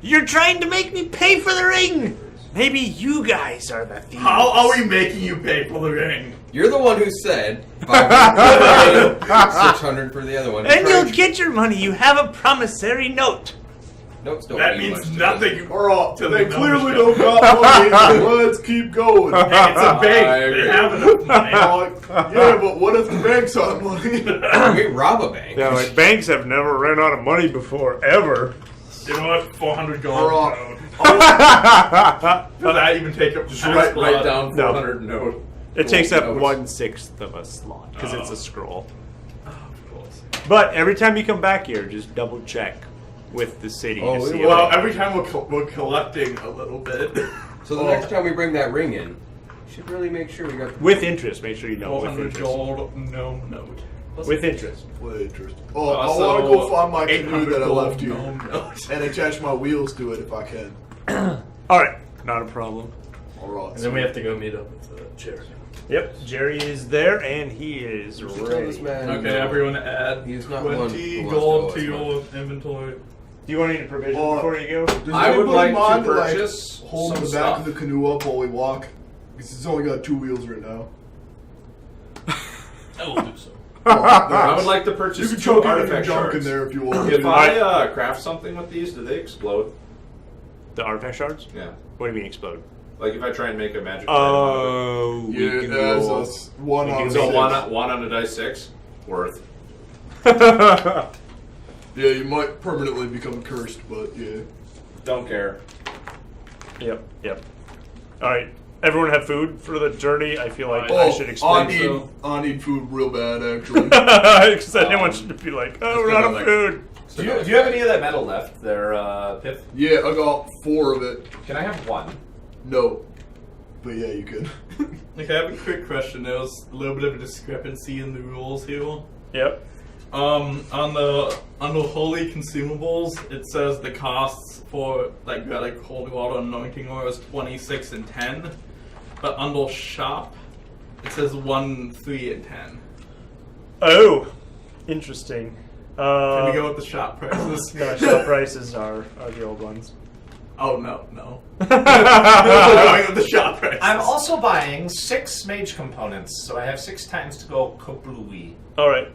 You're trying to make me pay for the ring. Maybe you guys are the thieves. How are we making you pay for the ring? You're the one who said 600 for the other one. And you'll get your money. You have a promissory note. Notes don't That mean means much to nothing. Alright, To they the clearly numbers. don't got money. Let's keep going. It's a I bank. agree. They have enough money. Yeah, but what if the bank's on money? We rob a bank. Yeah, like banks have never ran out of money before, ever. You know what? 400 gold. Alright. Does that even take up Just write down No. 400 note. It takes up notes. 1/6 of a slot because it's a scroll. Of course. But every time you come back here, just double check with the city Oh, to see well, about. every time we're collecting a little bit. So the next time we bring that ring in, we should really make sure we got the With interest, make sure you know with 400 interest. gold, no note. With interest. What interest? Oh, I Also, want to go find my canoe 800 that I gold, left here no note. and attach my wheels to it if I can. Alright, not a problem. Alright. And then we have to go meet up with Jerry. Yep, Jerry is there and he is Tell this ready. man. Okay, everyone add He's not one 20 who wants gold to to go your inventory. Do you want any provision Well, before you go? Does I would anybody like mind to purchase hold some the back stuff. of the canoe up while we walk? Because it's only got 2 wheels right now. I will do so. I would like to You purchase can 2 chuck any of your artifact junk in shards. there if you want. If I craft something with these, do they explode? The artifact shards? Yeah. What do you mean explode? Like if I try and make a magic item out Oh, we Yeah, can as roll. us. 1 We on can of it. So Six. one on a dice 6 worth. Yeah, you might permanently become cursed, but yeah. Don't care. Yep. Alright, everyone have food for the journey? I feel like I Oh, should explain. I need food real bad, actually. Because I didn't want you to be like, oh, we're out of like- food. Do you have any of that metal left there, Pith? Yeah, I got 4 of it. Can I have 1? No. But yeah, you could. Okay, I have a quick question. There was a little bit of a discrepancy in the rules here. Yep. On the holy consumables, it says the costs for like holy water and anointing oil is 26 and 10, but under shop, it says 1, 3, and 10. Oh, interesting. Can we go with the shop prices? No, shop prices are the old ones. Oh no. We're going with the shop prices. I'm also buying 6 mage components, so I have 6 times to go kablooey. Alright.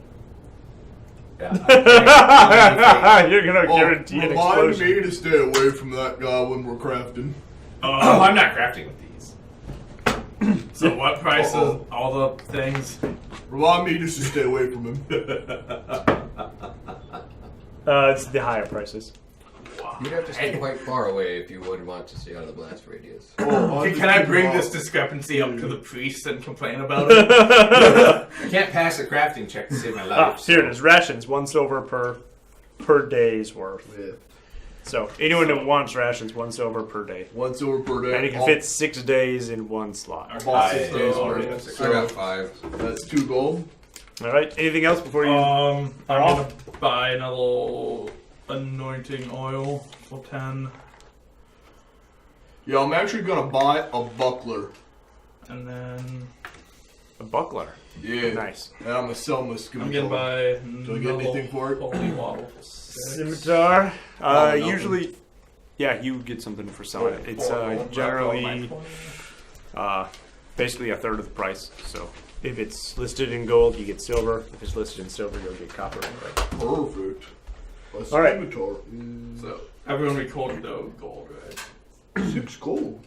Yeah, You're gonna Oh, guarantee an remind explosion. me to stay away from that guy when we're crafting. oh, I'm not crafting with these. So what prices? Uh-oh. All the things. Remind me just to stay away from him. It's the higher prices. You'd have to stay quite far away if you would want to stay out of the blast radius. Can I bring this discrepancy up to the priest and complain about it? I can't pass a crafting check to save my life. Here it is. Rations, 1 silver per day's worth. Yeah. So anyone who wants rations, 1 silver per day. 1 silver per day. And you can fit 6 days in 1 slot. All 6 days already worth. got I got So 5. that's 2 gold. Alright, anything else before you... I'm gonna buy another anointing oil for 10, Yeah, I'm actually gonna buy a buckler. and then a buckler. Yeah. Nice. And I'm gonna sell my I'm scimitar. gonna buy Do I get anything for it? holy water for 6. Scimitar. nothing. Usually... Yeah, you get something for selling it. It's generally basically a third of the price. So if it's listed in gold, you get silver. If it's listed in silver, you'll get copper. Perfect. A All right. scimitar is So everyone recorded the gold, right? 6 gold.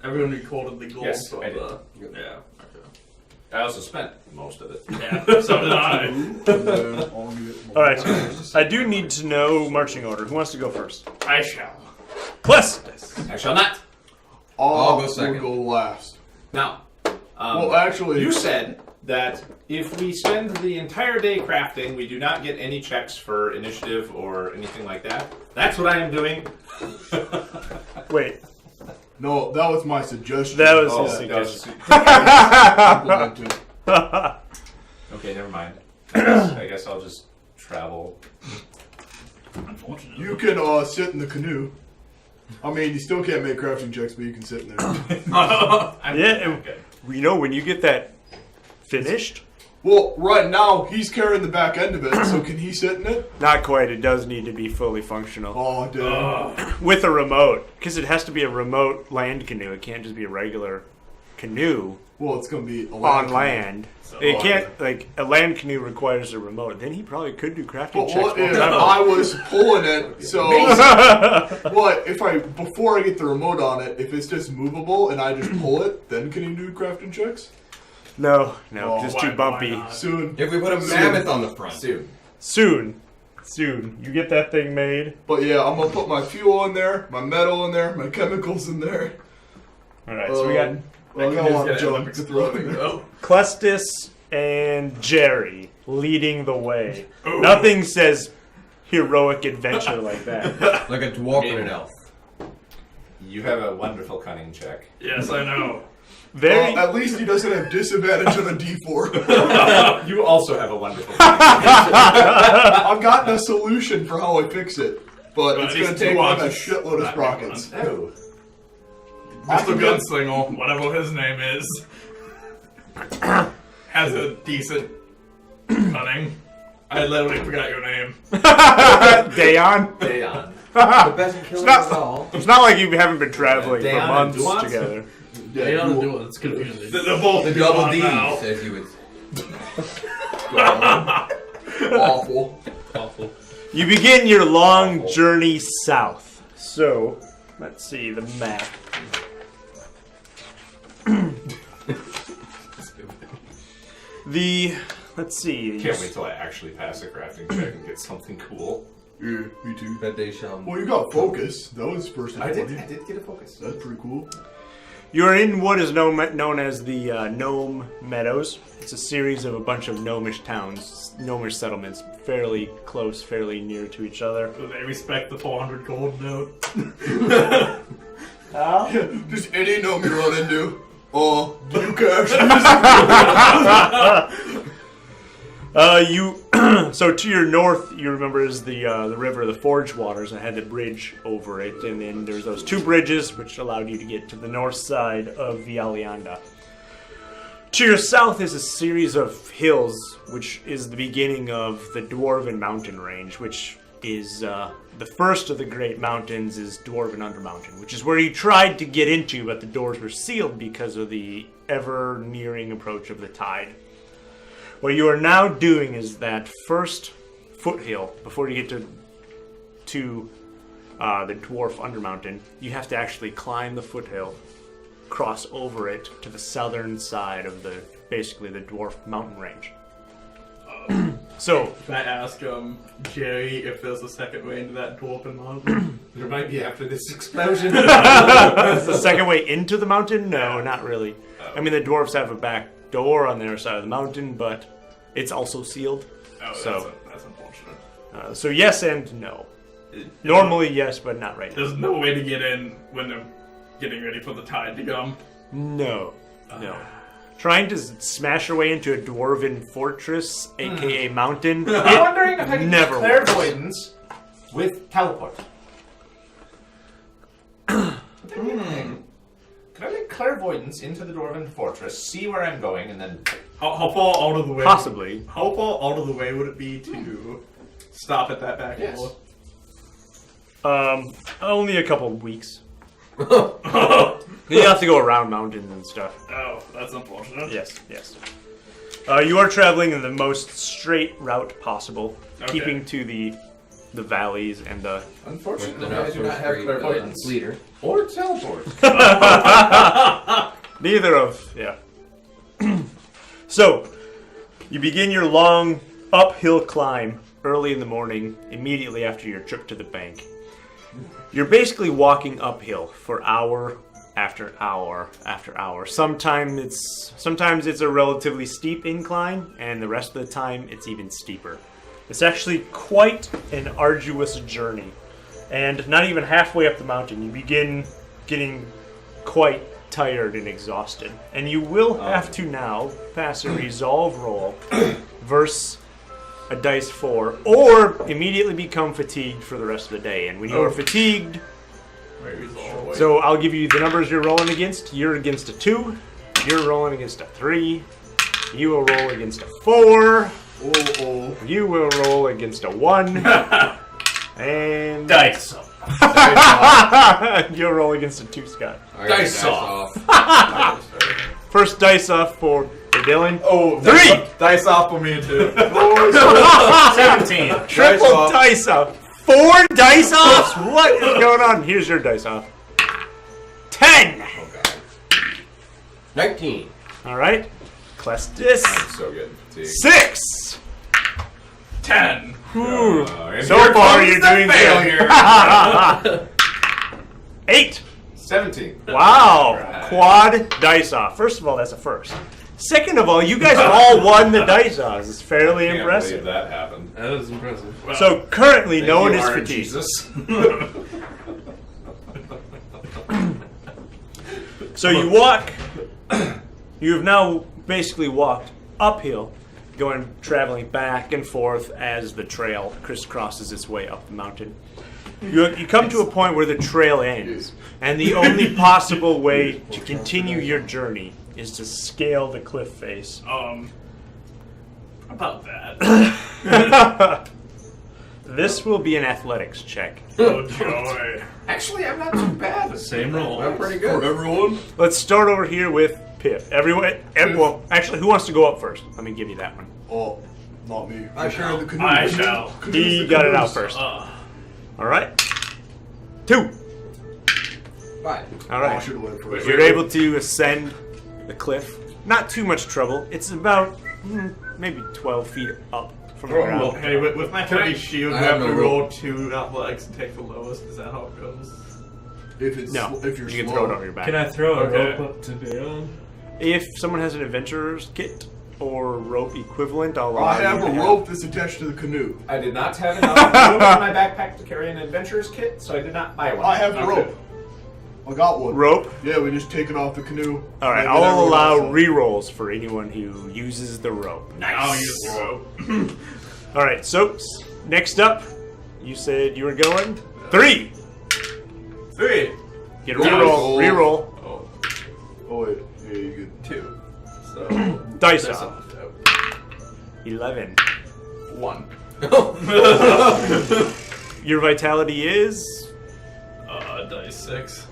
Everyone recorded the gold Yes, for I did. the. Yeah. I also spent most of it. Yeah. So did I. And then I'll get All right. I do need to know marching order. Who wants to go first? I shall. Clistus. I shall not. I'll go second. We'll go last. Now, Well, actually, you said that if we spend the entire day crafting, we do not get any checks for initiative or anything like that. That's what I am doing. Wait. no, that was my suggestion. That was Oh, his that was- suggestion. Implemented. Okay, never mind. I guess I'll just travel. Unfortunately. You can sit in the canoe. I mean, you still can't make crafting checks, but you can sit in there. Yeah, you know, when you get that finished, Well, right now, he's carrying the back end of it, so can he sit in it? not quite. It does need to be fully functional Oh, damn. with a remote, because it has to be a remote land canoe. It can't just be a regular canoe Well, it's going to be a on canoe. land. It can't, like, a land canoe requires a remote. Then he probably could do crafting But checks. what while if traveling. I was pulling it, so... what, if I, before I get the remote on it, if it's just movable and I just pull it, then can you do crafting checks? No, Oh, just why- too bumpy. why not? Soon. If we put a mammoth on the front. Soon. Soon. You get that thing made. But yeah, I'm going to put my fuel in there, my metal in there, my chemicals in there. Alright, so we got Well, I got a lot of junk to throw in there. go. Clistus and Jerry leading the way. Nothing says heroic adventure like that. Like a dwarf and an elf. You have a wonderful cunning check. Yes, I know. Very. At least he doesn't have disadvantage on a D4. You also have a wonderful cunning check. I've gotten a solution for how I fix it, but it's he's going to take too on a honest. shitload of sprockets. Oh. Mr. Gunslinger, whatever his name is, has a decent cunning. I literally forgot your name. Dayon. Dayon. The best killer of all. It's not like you haven't been traveling for Dayon and months Duance? together. They don't do it. It's confusing. They're both The double gone D, now. as you would. Awful. Awful. You begin your long journey south. So, let's see the map. Let's see. Can't wait till I actually pass a crafting check and get something cool. Yeah, me too. That day shall. Well, you got focus. That was first I important. did get a focus. That's pretty cool. You're in what is known as the Gnome Meadows. It's a series of a bunch of gnomish towns, gnomish settlements, fairly close, fairly near to each other. Do they respect the 400 gold note? Just any gnome you run into. Oh, you cash. So to your north, you remember is the river, the Forge Waters, and had the bridge over it, and then there's those two bridges which allowed you to get to the north side of Vialianda. To your south is a series of hills, which is the beginning of the Dwarven Mountain Range, which is the first of the great mountains is Dwarven Undermountain, which is where you tried to get into, but the doors were sealed because of the ever-nearing approach of the tide. What you are now doing is that first foothill, before you get to the Dwarf Undermountain, you have to actually climb the foothill, cross over it to the southern side of basically the Dwarf Mountain Range. So, Can I ask Jerry if there's a second way into that dwarven mountain? There might be after this explosion. the second way into the mountain? No, not really. I mean, the dwarves have a back door on their side of the mountain, but it's also sealed. Oh, So- that's unfortunate. So yes and no. Normally yes, but not right now. There's no way to get in when they're getting ready for the tide to come. No. Trying to smash your way into a dwarven fortress, aka mountain, I'm wondering if I can never do works. clairvoyance with teleport. Could I make clairvoyance into the Dwarven Fortress, see where I'm going, and then... How far out of the way? Possibly. How far out of the way would it be to stop at that back door? Only a couple of weeks. You have to go around mountains and stuff. Oh, that's unfortunate. Yes. You are traveling in the most straight route possible, Okay. keeping to the valleys and the... Unfortunately, They're not I do so not have straight, clairvoyance. leader. Or teleport. Neither of, yeah. So, you begin your long uphill climb early in the morning, immediately after your trip to the bank. You're basically walking uphill for hour after hour after hour. Sometimes it's a relatively steep incline, and the rest of the time it's even steeper. It's actually quite an arduous journey. And not even halfway up the mountain, you begin getting quite tired and exhausted. And you will have to now pass a resolve roll versus a dice 4, or immediately become fatigued for the rest of the day. And when you are fatigued, so I'll give you the numbers you're rolling against. You're against a 2, you're rolling against a 3, you will roll against a 4, you will roll against a 1, and Dice. you'll roll against a 2, Scott. Alright, Dice off. First dice off for Dylan. Oh, 3! Dice off for me too. 17! Triple dice off. 4 dice offs? What is going on? Here's your dice off. 10! 19. Alright. Clestis. I'm so good. Fatigue. 6! 10. And So here far, comes you're the doing failure. good. 8! 17. Wow. Quad dice off. First of all, that's a first. Second of all, you guys all won the dice odds. It's fairly Can't impressive. believe that happened. That is impressive. So currently, no one Thank is you, Iron fatigued. Jesus. So you walk. You have now basically walked uphill, traveling back and forth as the trail crisscrosses its way up the mountain. You come to a point where the trail ends, and the only possible way to continue your journey is to scale the cliff face. About that. This will be an athletics check. Oh joy. Actually, I'm not too bad. Same roll. I'm pretty For good. everyone, Let's start over here with Pip. Well, actually, who wants to go up first? Let me give you that one. oh, not me. I shall. The canoe. I shall. He got it out first. Uh, All right. 2. Fine. All Oh, I right. should have went first. You're able to ascend the cliff. Not too much trouble. It's about maybe 12 feet up from the ground. hey, with my heavy shield, I you have have no to rope. roll 2 athletics and take the lowest. Is that how it goes? If it's No, if you're you can slow. throw it over your back. Can I throw a Okay. rope up to Bayon? If someone has an adventurer's kit or rope equivalent, I'll allow I have you a to rope that's attached to the canoe. I did not have enough room in my backpack to carry an adventurer's kit, so I did not buy one. I have the Okay. rope. I got one. Rope. Yeah, we just take it off the canoe. All right, and I'll then everyone allow else- re-rolls for anyone who uses the rope. I'll use the rope. All right, so next up, you said you were going 3. 3. Get a re-roll. Nice. Re-roll. Oh, Oh wait, yeah, you 2. So, Dice that's off. 11. 1. Your vitality is. Dice 6.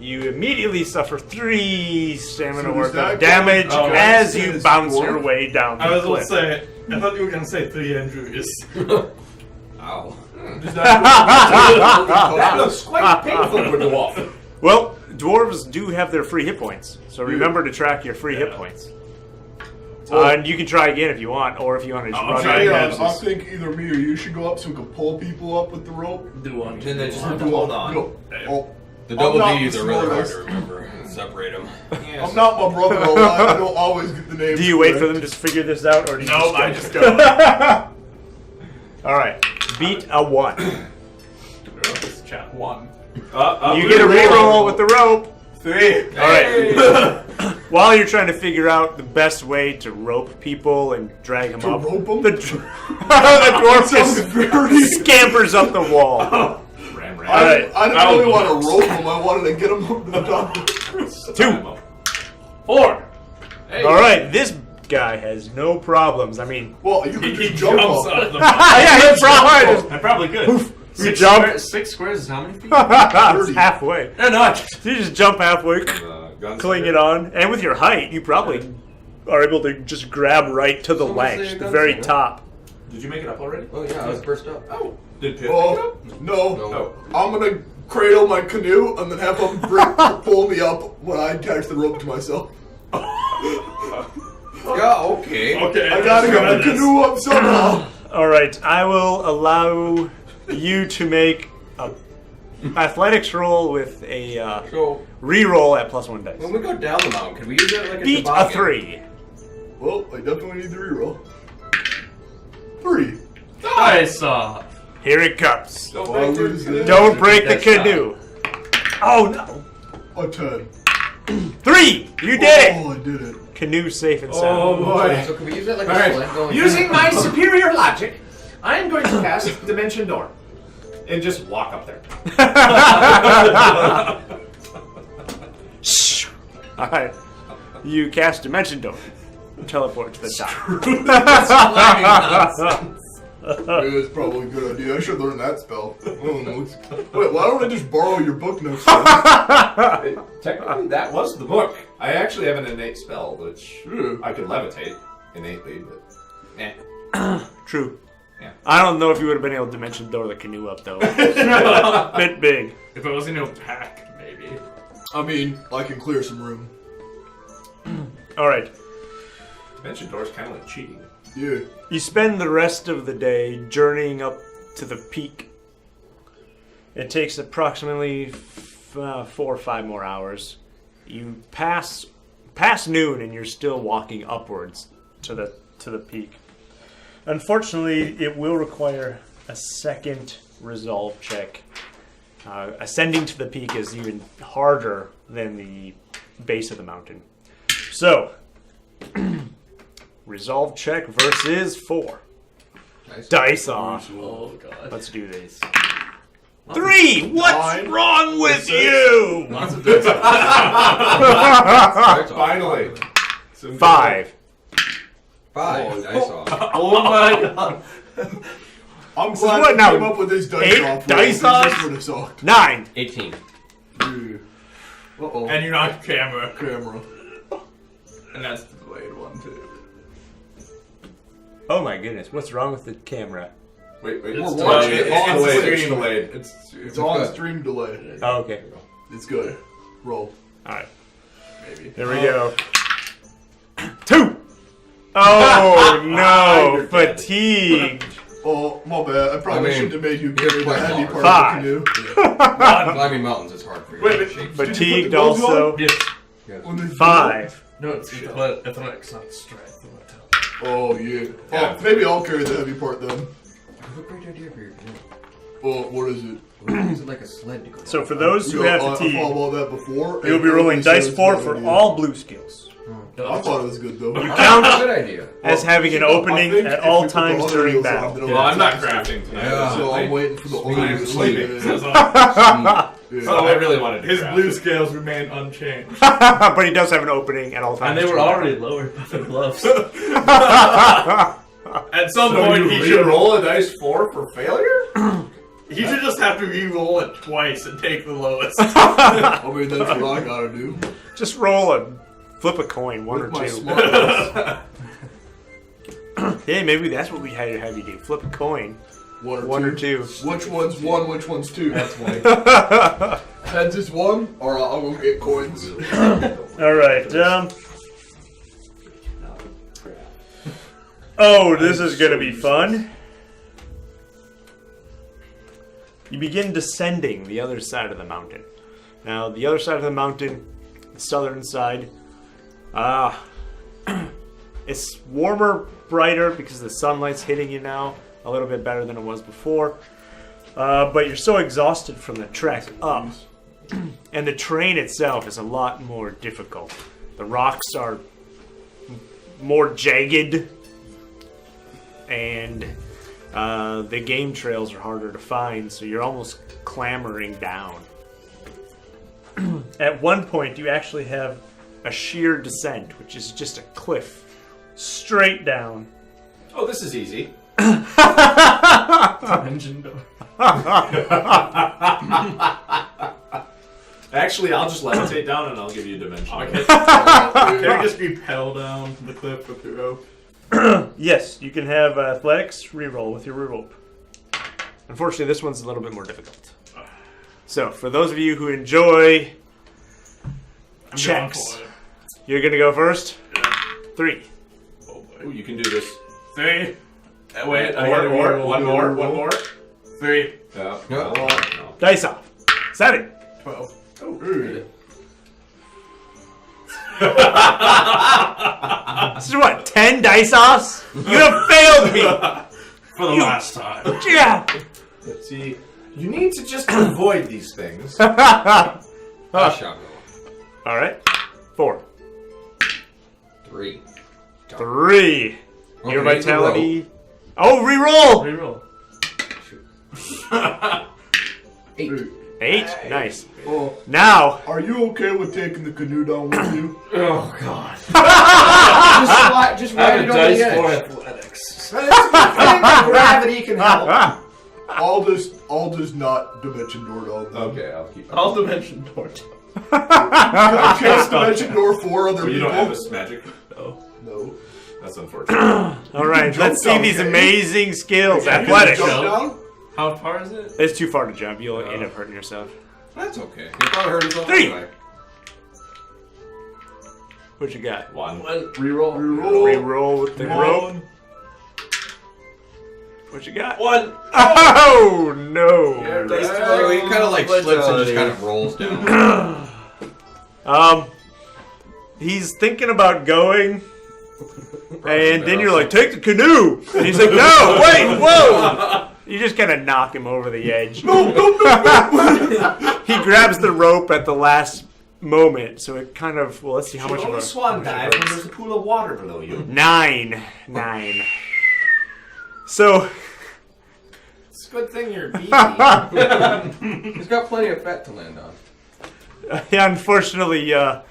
You immediately suffer 3 stamina So worth does of that damage count as as you his bounce dwarf? your way down the I was cliff. going to say, I thought you were going to say 3 injuries. Ow. Does that That looks quite painful for the dwarf. Well, dwarves do have their free hit points, so remember to track your free hit points. And you can try again if you want, or if you want to just I'll run try out of again. houses. I think either me or you should go up so we can pull people up with the rope. Do one. Then they just have to Go hold on. on. Go. Oh, The I'm double not D's the are really hard smartest. to remember. Separate them. Yes. I'm not my brother a lot. I don't always get the names. Do you wait for correct. them to figure this out, or do you Nope, I just just go? go. All right, beat a 1. Let's chat 1. You get a reroll with the rope. 3. All right. While you're trying to figure out the best way to rope people and drag them up, rope 'em? the dwarf just scampers up the wall. Ram, ram. All right. I didn't really want to rope them. I wanted to get them up to the top. 2. 4. All right, this guy has no problems. I mean, Well, you can He just jump jumps up. out of the yeah, he probably I probably could. you jump 6 squares is how many feet? halfway. No, no, I just... You just jump halfway, Guns cling it on, and with your height, you probably are able to just grab right to the Someone say ledge, a the gunslinger? very top. Did you make it up already? Oh yeah, I was first up. Oh, did Pip make it Oh, up? no. No. I'm going to cradle my canoe and then have them pull me up when I attach the rope to myself. Yeah, okay. Okay. I gotta get the canoe up somehow. All right, I will allow you to make a athletics roll with a So re-roll at +1 dice. when we go down the mountain, can we use it like a Beat a toboggan? 3. Well, I definitely need the reroll. 3. Dice off. Here it comes. Don't Well, I break your lose canoe. this. Don't break the That's canoe. Oh no! A 10. 3. You did it. Oh, I did it. Canoe safe and Oh sound. boy. So can we use it like All a sled right. going Using down? my superior logic, I am going to cast Dimension Door and just walk up there. Shh. All right. You cast Dimension Door. Teleport to the top. It was probably a good idea. I should learn that spell. Wait, why don't I just borrow your book next time? Technically, that was the book. I actually have an innate spell, which Yeah. I could levitate innately, but True. Yeah. I don't know if you would have been able to Dimension Door the canoe up though. Bit big. If it was in your pack, maybe. I mean, I can clear some room. All right. Dimension Door is kind of like cheating. Yeah. You spend the rest of the day journeying up to the peak. It takes approximately 4 or 5 more hours. You pass past noon and you're still walking upwards to the peak. Unfortunately, it will require a second resolve check. Ascending to the peak is even harder than the base of the mountain. So, resolve check versus 4. Nice. Dice off. Oh god. Let's do this. 3! What's wrong with you? Lots of dice. Finally. 5. 5. Dice off. Oh my god. I'm is glad what I now? came up with this dice 8 off. dice This offs? would have sucked. 9. 18. Uh-oh. And you're not camera. Camera. And that's the delayed one too. Oh my goodness, what's wrong with the camera? Wait. It's It's delayed. delayed. It's It's delayed. delayed. It's delayed. It's on good. stream delay. Oh, okay. It's good. Roll. Alright, Maybe. there we go. 2! Oh no, You're dead. fatigued. Oh, my bad. I probably I mean, shouldn't have made you you're carry the quite heavy large. part of the 5. canoe. Climbing mountains is hard for you. Wait, to but- shape. Fatigued gloves on? also. Yes. Yes. When they- 5. No, it's athletics, not strength. I'm gonna tell you. Oh, yeah. Yeah. Oh, maybe I'll carry the heavy part then. What a great idea for your canoe. Oh, what is it? Use it like a sled to go. So for those who have I fatigue, thought about that before. you'll be rolling dice 4 for all blue skills. I thought it was good though. You That's count a good idea. as having an I opening think at if all we put the times other during wheels on, battle. then it'll Well, I'm not be faster. crafting tonight. Yeah. So I'm waiting for the Speaking other of sleeping. wheels. So I really wanted to His craft blue it. scales remain unchanged. But he does have an opening at all times. And they were during already lowered by the gloves. At some So point, you he should roll. re-roll a dice 4 for failure? He should just have to re-roll it twice and take the lowest. I mean, that's what I gotta do. battle. Just flip a coin, 1 or With my 2. smarts. Hey, maybe that's what we had to have you do. Flip a coin, 1 or 2. Which one's 1, which one's 2? That's funny. Heads is 1, or I'll go get coins. All right. Oh, this is gonna be fun. You begin descending the other side of the mountain. Now, the other side of the mountain, the southern side, it's warmer, brighter because the sunlight's hitting you now. A little bit better than it was before. But you're so exhausted from the trek up. And the terrain itself is a lot more difficult. The rocks are more jagged. And the game trails are harder to find, so you're almost clambering down. At one point, you actually have a sheer descent, which is just a cliff straight down. Oh, this is easy. Engine door. Actually, I'll just levitate down and I'll give you a dimension. Okay. Can we just repel down the cliff with the rope? Yes, you can have athletics reroll with your rope. Unfortunately, this one's a little bit more difficult. So, for those of you who enjoy I'm checks, going for it. you're gonna go first. 3. Oh boy. Ooh, you can do this. 3. Wait, I gotta reroll. one more. 3. Yeah. Yeah. No. Dice off. 7. 12. This is what, 10 dice offs? You have failed me. For the last time. Yeah. See, you need to just avoid these things. Shot roll. All right. 4. 3. 3. Your Okay, vitality. Oh, reroll. Reroll. 8. 8. Nice. Oh, Now. are you okay with taking the canoe down with you? Oh god. Just I ride have it a over dice the for edge. athletics. Gravity can help. I'll just not dimension door down. Then. Okay, I'll keep. I'll dimension door. I can't dimension door 4 other Well, you people. don't have this magic. No. That's unfortunate. All right. Let's see down, these okay? amazing skills. Can you Athletics. jump down? How far is it? It's too far to jump. You'll end up hurting yourself. That's okay. He'll probably hurt himself 3. anyway. What you got? 1. Reroll. Reroll with the rope. What you got? 1. Oh no. So he kind of like slips and just kind of rolls down. he's thinking about going, and then you're like, take the canoe! And he's like, no, wait, whoa! You just kind of knock him over the edge. No. He grabs the rope at the last moment, so it kind of, well, let's see how much of only a swan dive when there's a pool of water below you. 9. So, It's a good thing you're beefy. He's got plenty of fat to land on. unfortunately, you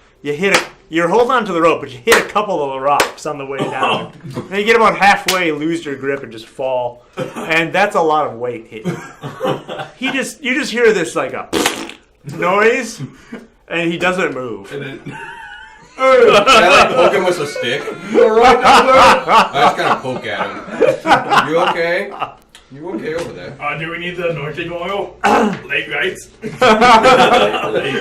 hold on to the rope, but you hit a couple of the rocks on the way down. Then you get about halfway, lose your grip, and just fall. And that's a lot of weight hitting. You just hear this like a noise, and he doesn't move. Can I like poke him with a stick? Alright, I just kind of poke at him. You okay? You okay over there? Do we need the anointing oil? Late rights? Late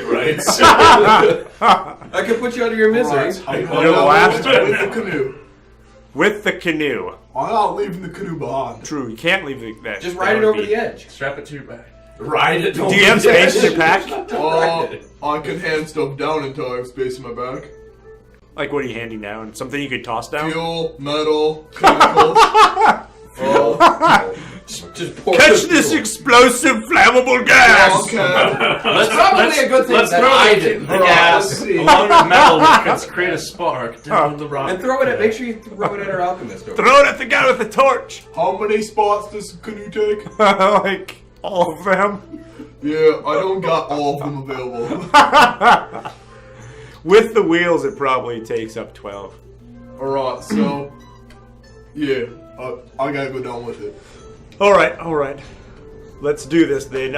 rights. I can put you out of your misery. Your last with the canoe. with the canoe. I'm not leaving the canoe behind. True, you can't leave that. Just that ride it would over be- the edge. Strap it to your back. Ride it. Do you have space in your pack? I can hand stuff down until I have space in my back. Like, what are you handing down? Something you could toss down? Fuel, metal, chemicals. Just pour Catch the this fuel. explosive flammable gas! Okay. Probably a good thing let's that throw I the didn't. gas along with metal that can create a spark down the rock. And throw it at. Make sure you throw it at our alchemist. Over. Throw it at the guy with the torch! How many spots does the canoe take? Like, all of them. Yeah, I don't got all of them available. With the wheels, it probably takes up 12. Alright, so... Yeah, I gotta go down with it. Alright. Let's do this then.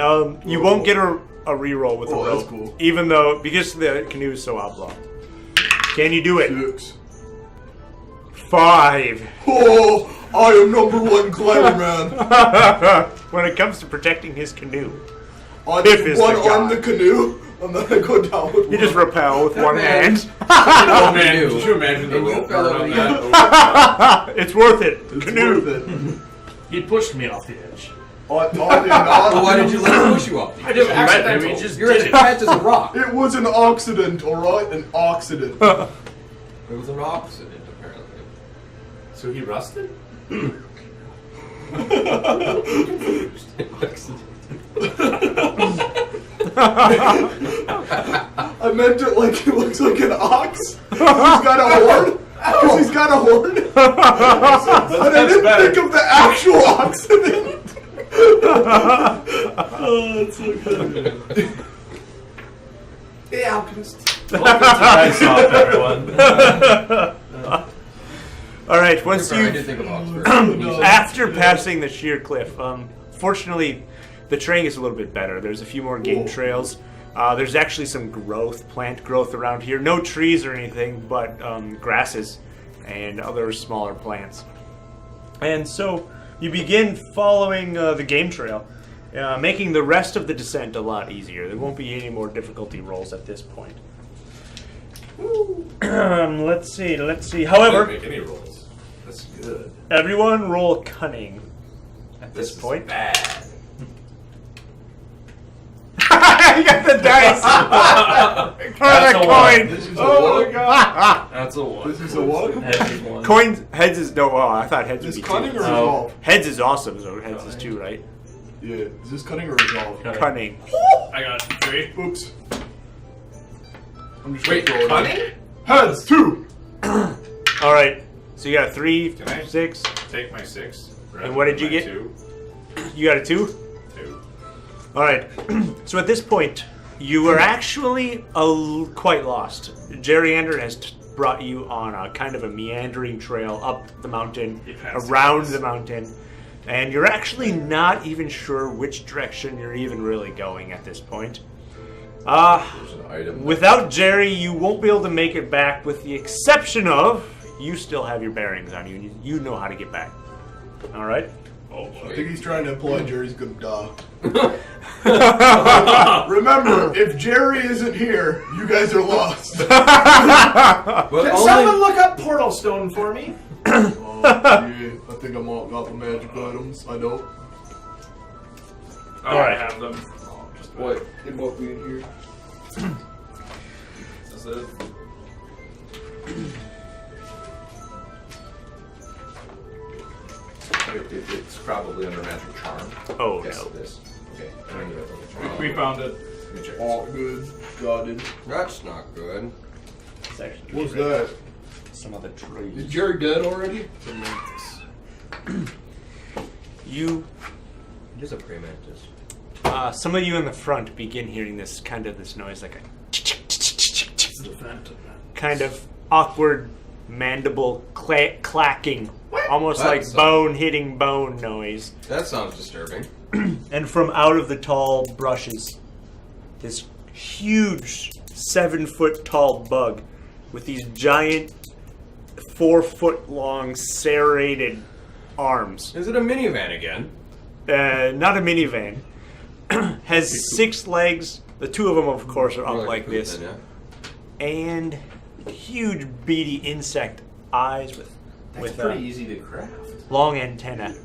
You won't get a reroll with the Oh, rope. that's cool. Even though, because the canoe is so oblong. Can you do it? 6. 5. Oh, I am #1 clever man. When it comes to protecting his canoe. I If just it's one the arm guy. the canoe, and then I go down with You just one. rappel with one man. hand. Oh man, could you imagine the And you rope fell burn over on the that? It's worth it. It's Canoe. worth it. He pushed me off the edge. I did not. Well, why did you let him push you off? I didn't let him, accidental. he just You're as did it. fat as a rock. It was an accident, alright? An accident. It was an accident, apparently. So he rusted? I meant it like it looks like an ox. He's got a horn. Because he's got a horn. And I didn't think of the actual accident. Oh, it's so good. The alchemist. Nice off, everyone. Alright, once Sorry, I you did think of Oxford. after passing the sheer cliff, fortunately, the terrain is a little bit better. There's a few more game trails. There's actually some plant growth around here. No trees or anything, but grasses and other smaller plants. And so you begin following the game trail, making the rest of the descent a lot easier. There won't be any more difficulty rolls at this point. Let's see. I didn't However, make any rolls. That's good. everyone roll cunning at this Is point. bad. You got the dice. That's Or a the one. coin. This is a what? That's a one. This is a what? Heavy one. Coins, heads is no. Oh, I thought heads would Is be this cunning or two. resolve? Heads is awesome, so heads is 2, right? Yeah. Is this cunning or resolve? Cunning. I got 3. Oops. I'm just Wait, gonna throw it in. cunning? Heads, 2. All right. So you got a 3, Can I- 6. Take my 6. And what did you My get? 2. You got a 2. 2. All right. So at this point, you were actually quite lost. Gerryander has brought you on a kind of a meandering trail up the mountain, around the mountain, and you're actually not even sure which direction you're even really going at this point. There's an item. Without Jerry, you won't be able to make it back, with the exception of you still have your bearings on you. You know how to get back. All right. I think he's trying to imply Jerry's gonna die. Remember, if Jerry isn't here, you guys are lost. But Can someone look up Portal Stone for me? Yeah, I think I'm all got the magic items. I don't. Oh, I have them. What? It won't be in here. Is it? probably under magic charm. Oh, Yes, no. it is. Okay, I need to double check. We found it. Let me check. All good. Got it. That's not good. It's actually What's that? some of the Is trees. Jerry dead already? You, It is a prey mantis. some of you in the front begin hearing this noise, like a kind of awkward mandible clacking, almost That like sounds- bone hitting bone noise. That sounds disturbing. And from out of the tall brushes, this huge 7-foot tall bug with these giant 4-foot long serrated arms. Is it a minivan again? Not a minivan. Has 6 legs. The 2 of them, of course, are More up like a this. poop then, And huge beady insect eyes with That's with pretty easy to craft. long antenna.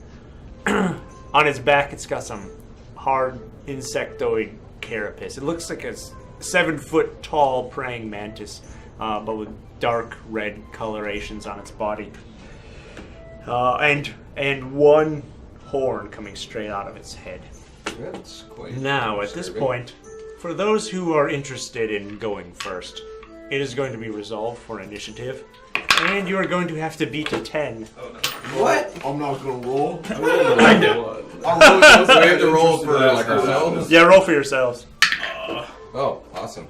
On its back, it's got some hard insectoid carapace. It looks like a 7-foot tall praying mantis, but with dark red colorations on its body, and one horn coming straight out of its head. yeah? That's quite Now, at this disturbing. point, for those who are interested in going first, it is going to be resolved for initiative, and you are going to have to beat a 10. What? I'm not gonna roll. I did. I really wasn't We have to roll interested for in that like stuff. ourselves. Yeah, roll for yourselves. Oh, awesome.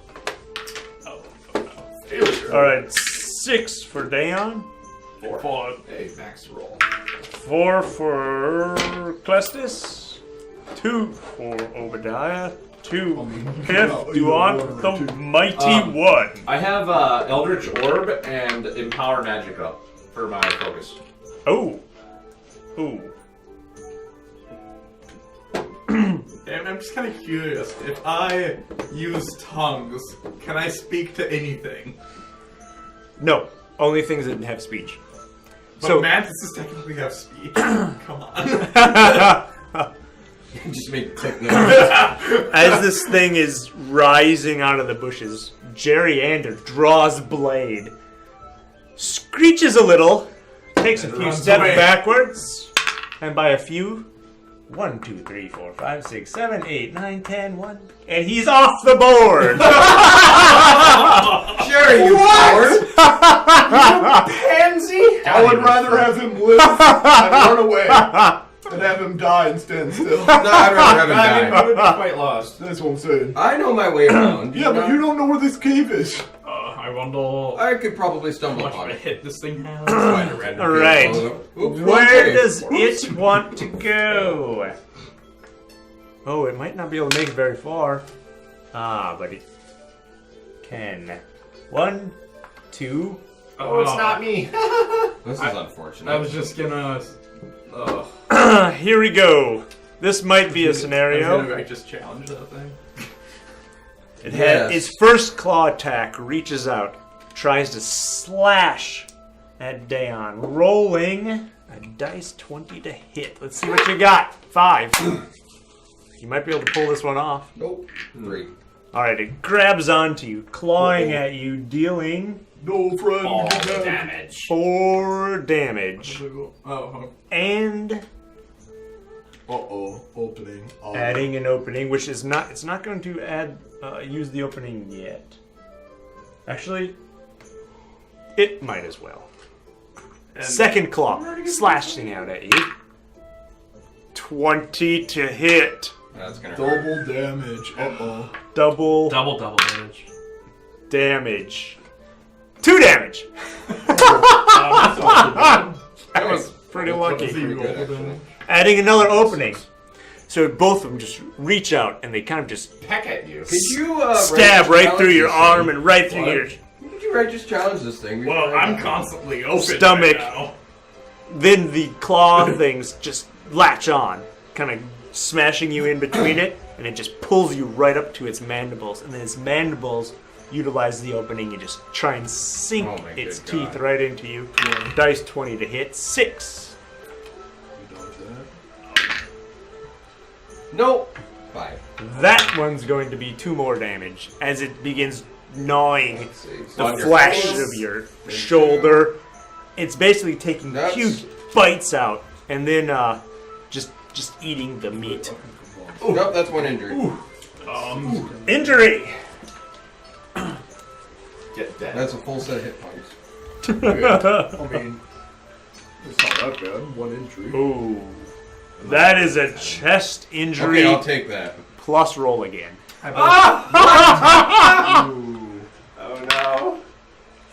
All right, 6 for Dayon, 4. Hey, max roll. 4 for Clestis, 2 for Obadiah, 2 Piff, Duant, the mighty one. I have Eldritch Orb and Empower Magic up for my focus. Oh. Ooh. I'm just kind of curious. If I use tongues, can I speak to anything? No, only things that have speech. But So- mantises technically have speech. Come on. Just make click noise. As this thing is rising out of the bushes, Jerry Ander draws blade, screeches a little, takes a few runs steps away. backwards, and by a few, 1, 2, 3, 4, 5, 6, 7, 8, 9, 10, 1, and he's off the board! Jerry, you coward! Pansy! I would rather have him live and run away than have him die and stand still. No, I'd rather have him I mean, die. we would be quite lost. That's what I'm saying. I know my way around. Yeah, but you don't know where this cave is. I wonder I could probably how stumble much of upon a it. hit this thing has. Find a random All right. field. Oops, wrong Where cave. does it want to go? Oh, it might not be able to make it very far. Ah, but it can. 1, 2. Oh, it's not me. This is unfortunate. I was just gonna. Here we go. This might be a scenario. I just challenge that thing. It Yes. had its first claw attack, reaches out, tries to slash at Dayon, rolling a dice 20 to hit. Let's see what you got. 5. You might be able to pull this one off. Nope. 3. All right, it grabs onto you, clawing at you, dealing No friend. All can the have- damage. 4 damage, Oh, and Uh-oh. Opening. adding an opening, which is not. It's not going to add. Use the opening yet. Actually, it might as well. Second claw, slashing out at you. 20 to hit. That's gonna hurt. Double damage. Uh-oh. Double Double damage. damage. 2 damage. That was pretty lucky. Pretty good, actually. Adding another opening. So both of them just reach out and they kind of just Peck at you. Could you stab Ray, right through challenge your this arm thing? and right through What? your Could you just challenge this thing? well, I'm constantly open Stomach. right now. Then the claw things just latch on, kind of smashing you in between it, and it just pulls you right up to its mandibles. And then its mandibles utilize the opening and just try and sink Oh my its good teeth God. right into you. Dice 20 to hit. 6. Nope. 5. That one's going to be 2 more damage as it begins gnawing Let's see. So the on your flesh face. of your shoulder. It's basically taking That's- huge bites out, and then just eating the meat. Nope, that's one injury. Injury. Get dead. That's a full set of hit points. I mean, it's not that bad. One injury. Ooh, that is a chest injury. Okay, I'll take that. Plus roll again. Oh no.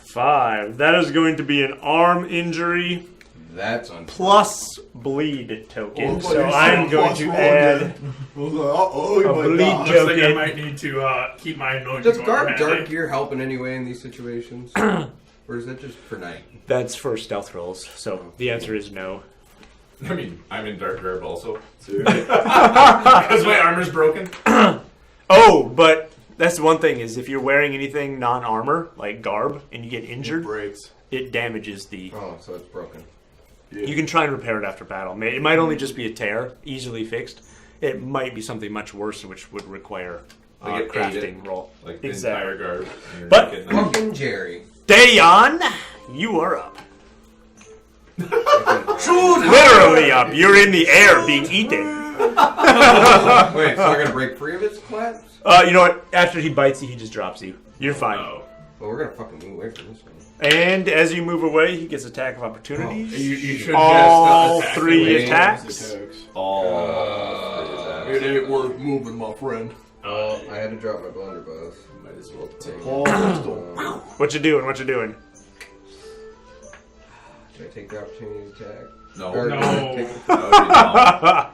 5. That is going to be an arm injury That's on. plus bleed token. Oh, So but I'm you going said to plus add roll again. I was like, uh-oh, he a might bleed die. Looks like I token. might need to keep my anointing Does oil guard handy. dark gear help in any way in these situations? Or is that just for night? That's for stealth rolls. So the answer is no. I mean, I'm in dark garb also. Because my armor's broken. Oh, but that's the one thing is if you're wearing anything non-armor like garb and you get injured, Breaks. it damages the. Oh, so it's broken. You can try and repair it after battle. It might only just be a tear, easily fixed. It might be something much worse, which would require a Like it crafting ate it, roll. Like the Exactly. entire garb. and you're But- naked now. Fucking Jerry. Dayon, you are up. Literally up. You're in the air being eaten. Wait, so I gotta break free of its collapse? You know what? After he bites you, he just drops you. You're fine. Oh. Well, we're gonna fucking move away from this one. And as you move away, he gets attack of opportunities. You should All just attack 3 away. attacks. All It ain't worth moving, my friend. Oh, I had to drop my blunderbuss. might as well take. Paul pistol. What you doing? What you doing? Should I take the opportunity to attack? No. Or No. take the- That would be dumb.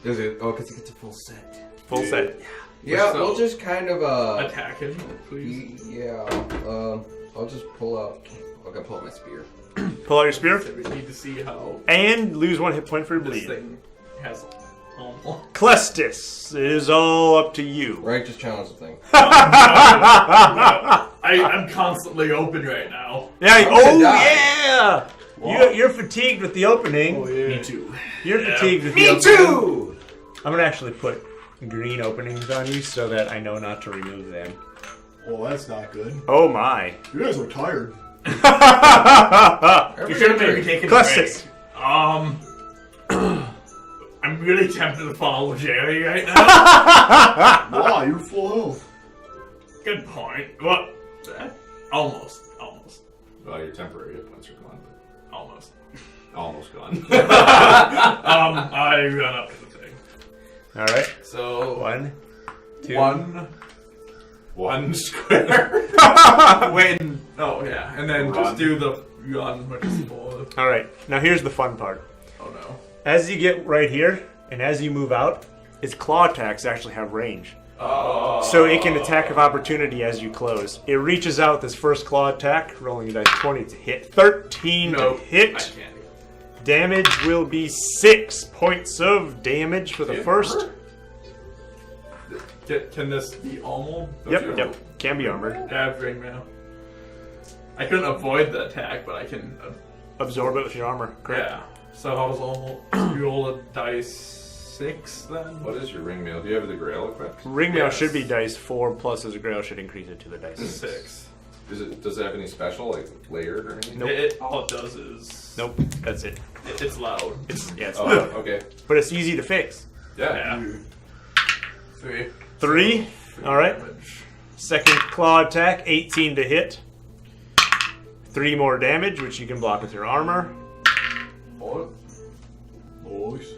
Does it? Oh, because it gets a full set. Full set. Yeah, So- we'll just kind of Attack him, please. Yeah. I'll just pull out. I'm gonna pull out my spear. Pull out your spear. We need to see how And lose 1 hit point for your this bleed. thing has almost. Clestis, it is all up to you. Right, just challenge the thing. I'm constantly open right now. Yeah. I'm Oh gonna die. yeah. You're fatigued with the opening. Oh, yeah. Me too. You're Yeah. fatigued with the Me opening. too! I'm gonna actually put green openings on you so that I know not to remove them. Well, that's not good. Oh my. You guys look tired. You should have maybe taken a Clestis. break. I'm really tempted to follow Jerry right now. Wow, you're full health. Good point. What? Almost. Well, your temporary hit points are gone, Almost. but almost gone. I run up to the thing. All right. So 1, 2. one square. When? Oh yeah, and then Run. just do the run, which is 4. All right. Now here's the fun part. Oh no. As you get right here, and as you move out, its claw attacks actually have range. So it can attack of opportunity as you close. It reaches out with its first claw attack, rolling a dice 20 to hit. 13 No, to hit. I can't. Damage will be 6 points of damage for the first. Can this be almost? Yep. Can be armored. Yeah, ring now. I couldn't avoid the attack, but I can. Absorb it with your armor. Correct. Yeah. So I was almost. You roll a dice 6 then. What is your ring mail? Do you have the grail equipped? Ringmail Yes. should be dice 4 plus as a grail should increase it to the dice. 6. Does it have any special, like layered or anything? Nope. All it does is. Nope. That's it. It's loud. It's Oh, loud. okay. But it's easy to fix. Yeah. Yeah. 3. 3. All right. Damage. Second claw attack, 18 to hit. 3 more damage, which you can block with your armor. Nice.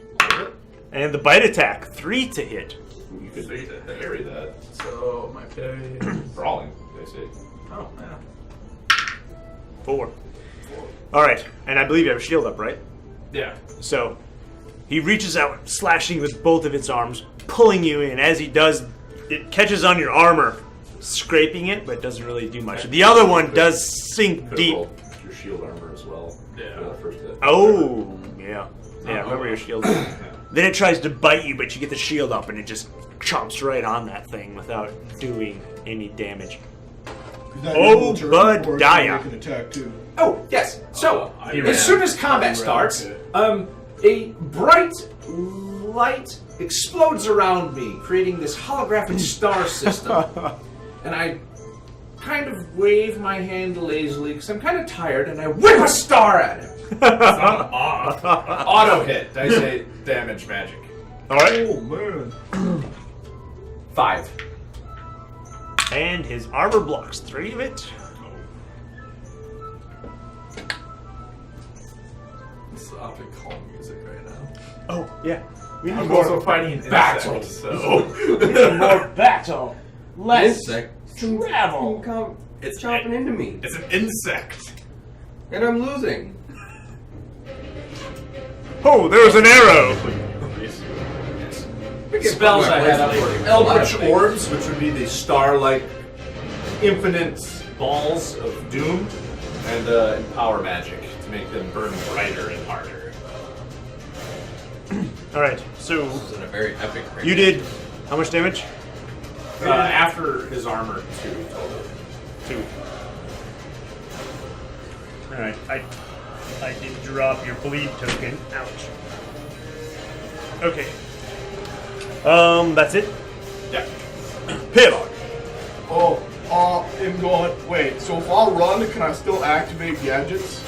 And the bite attack, 3 to hit. You could 3 to hit. parry that. So my parry is. Brawling, they say. Oh man. 4. All right, and I believe you have a shield up, right? Yeah. So he reaches out, slashing with both of its arms, pulling you in. As he does, it catches on your armor, scraping it, but doesn't really do much. The other one does sink Could deep. roll your shield armor as well. Yeah. For that first hit. Oh, yeah. Yeah, remember your shield. Then it tries to bite you, but you get the shield up, and it just chomps right on that thing without doing any damage. Is that Oh, your turn, Bud or is Daya. it make an attack too? Oh, yes. So, he ran. as soon as combat He ran, starts, okay. a bright light explodes around me, creating this holographic star system. And I kind of wave my hand lazily because I'm kind of tired, and I whip a star at him. Auto hit. Dice 8 damage magic. All right. Oh man. 5. And his armor blocks 3 of it. Stop it, calm music right now. Oh, yeah. We need I'm more also fighting an battle. insect, so we need more battle. Less Insect. travel. It's chopping into me, it's an insect. and I'm losing. Oh, there was an arrow. Spells I had up were Eldritch Orbs, which would be the star-like infinite balls of doom, and Empower Magic to make them burn brighter and harder. All right, so This is a very epic. you did how much damage? After his armor, 2 total. 2. All right, I did drop your bleed token. Ouch. Okay. That's it. Yeah. Pip. Oh, I'm going. Wait, so if I run, can I still activate gadgets?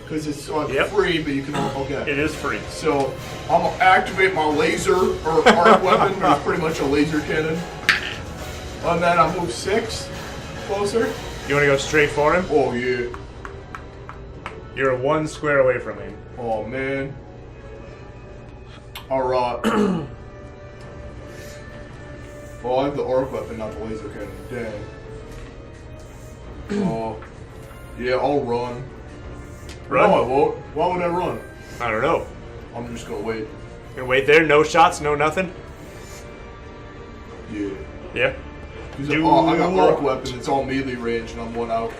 Because it's Yep. free, but you can. Okay. It is free. So I'm gonna activate my laser or arc weapon, or it's pretty much a laser cannon. And then I move 6 closer. You want to go straight for him? Oh yeah. You're 1 square away from him. Oh man. Alright. Oh, I have the arc weapon, not the laser cannon. Dang. Oh. Yeah, I'll run. Run? No, I won't. Why would I run? I don't know. I'm just gonna wait. You wait there, no shots, no nothing. Yeah. Yeah. 'Cause Do I got arc what? weapon, it's all melee range, and I'm 1 out.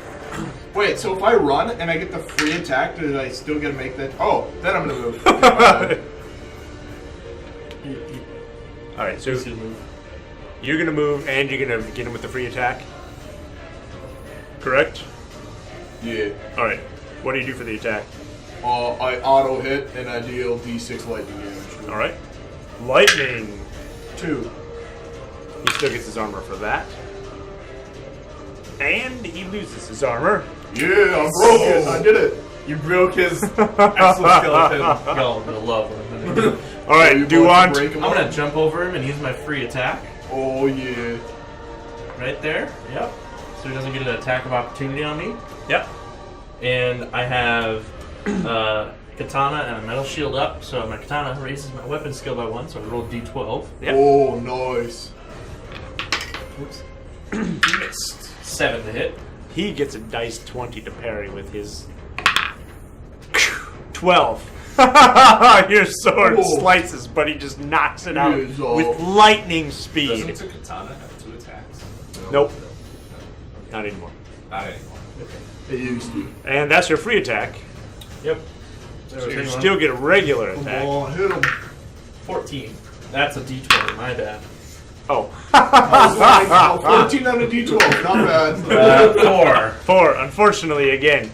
Wait, so if I run and I get the free attack, did I still get to make that? Oh, then I'm gonna move. Yeah, my bad. All right, so you're gonna move, and you're gonna get him with the free attack. Correct. Yeah. All right. What do you do for the attack? I auto hit and I deal D6 lightning damage. All right. Lightning. 2. He still gets his armor for that. And he loses his armor. Yeah, I broke it. I did it. You broke his exoskeleton. Y'all are gonna love what I'm gonna do. All right. You Do you about to want? break 'em I'm up? gonna jump over him and use my free attack Oh yeah. right there. Yep. So he doesn't get an attack of opportunity on me. Yep. And I have katana and a metal shield up, so my katana raises my weapon skill by 1, so I roll d12. Yep. Oh nice. Whoops. Missed. 7 to hit. He gets a dice 20 to parry with his 12. Your sword Oh. slices, but he just knocks it out Yes, oh. with lightning speed. Doesn't the katana have 2 attacks? Nope. Not anymore. Not anymore. It used to. And that's your free attack. Yep. So you still get a regular Come attack. on, hit him. 14. That's a d20, my bad. Oh. 14 on a D12, not bad. 4. 4, unfortunately, again,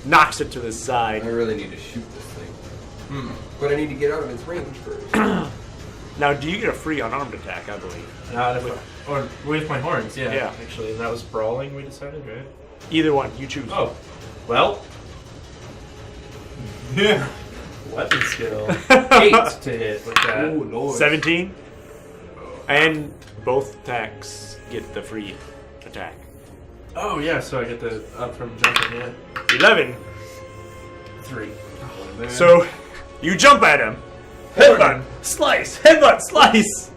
knocks it to the I side. really need to shoot this thing. But I need to get out of its range first. Now, do you get a free unarmed attack, I believe? Or with my horns, yeah. Yeah. Actually, and that was brawling, we decided, right? Either one, you choose. Oh. Well. Yeah. Weapon skill. 8 to hit with that. Oh, nice. 17. And both attacks get the free attack. Oh, yeah, so I get the up from jumping, yeah. 11. 3. Man. So, you jump at him. Headbutt, slice, headbutt, slice.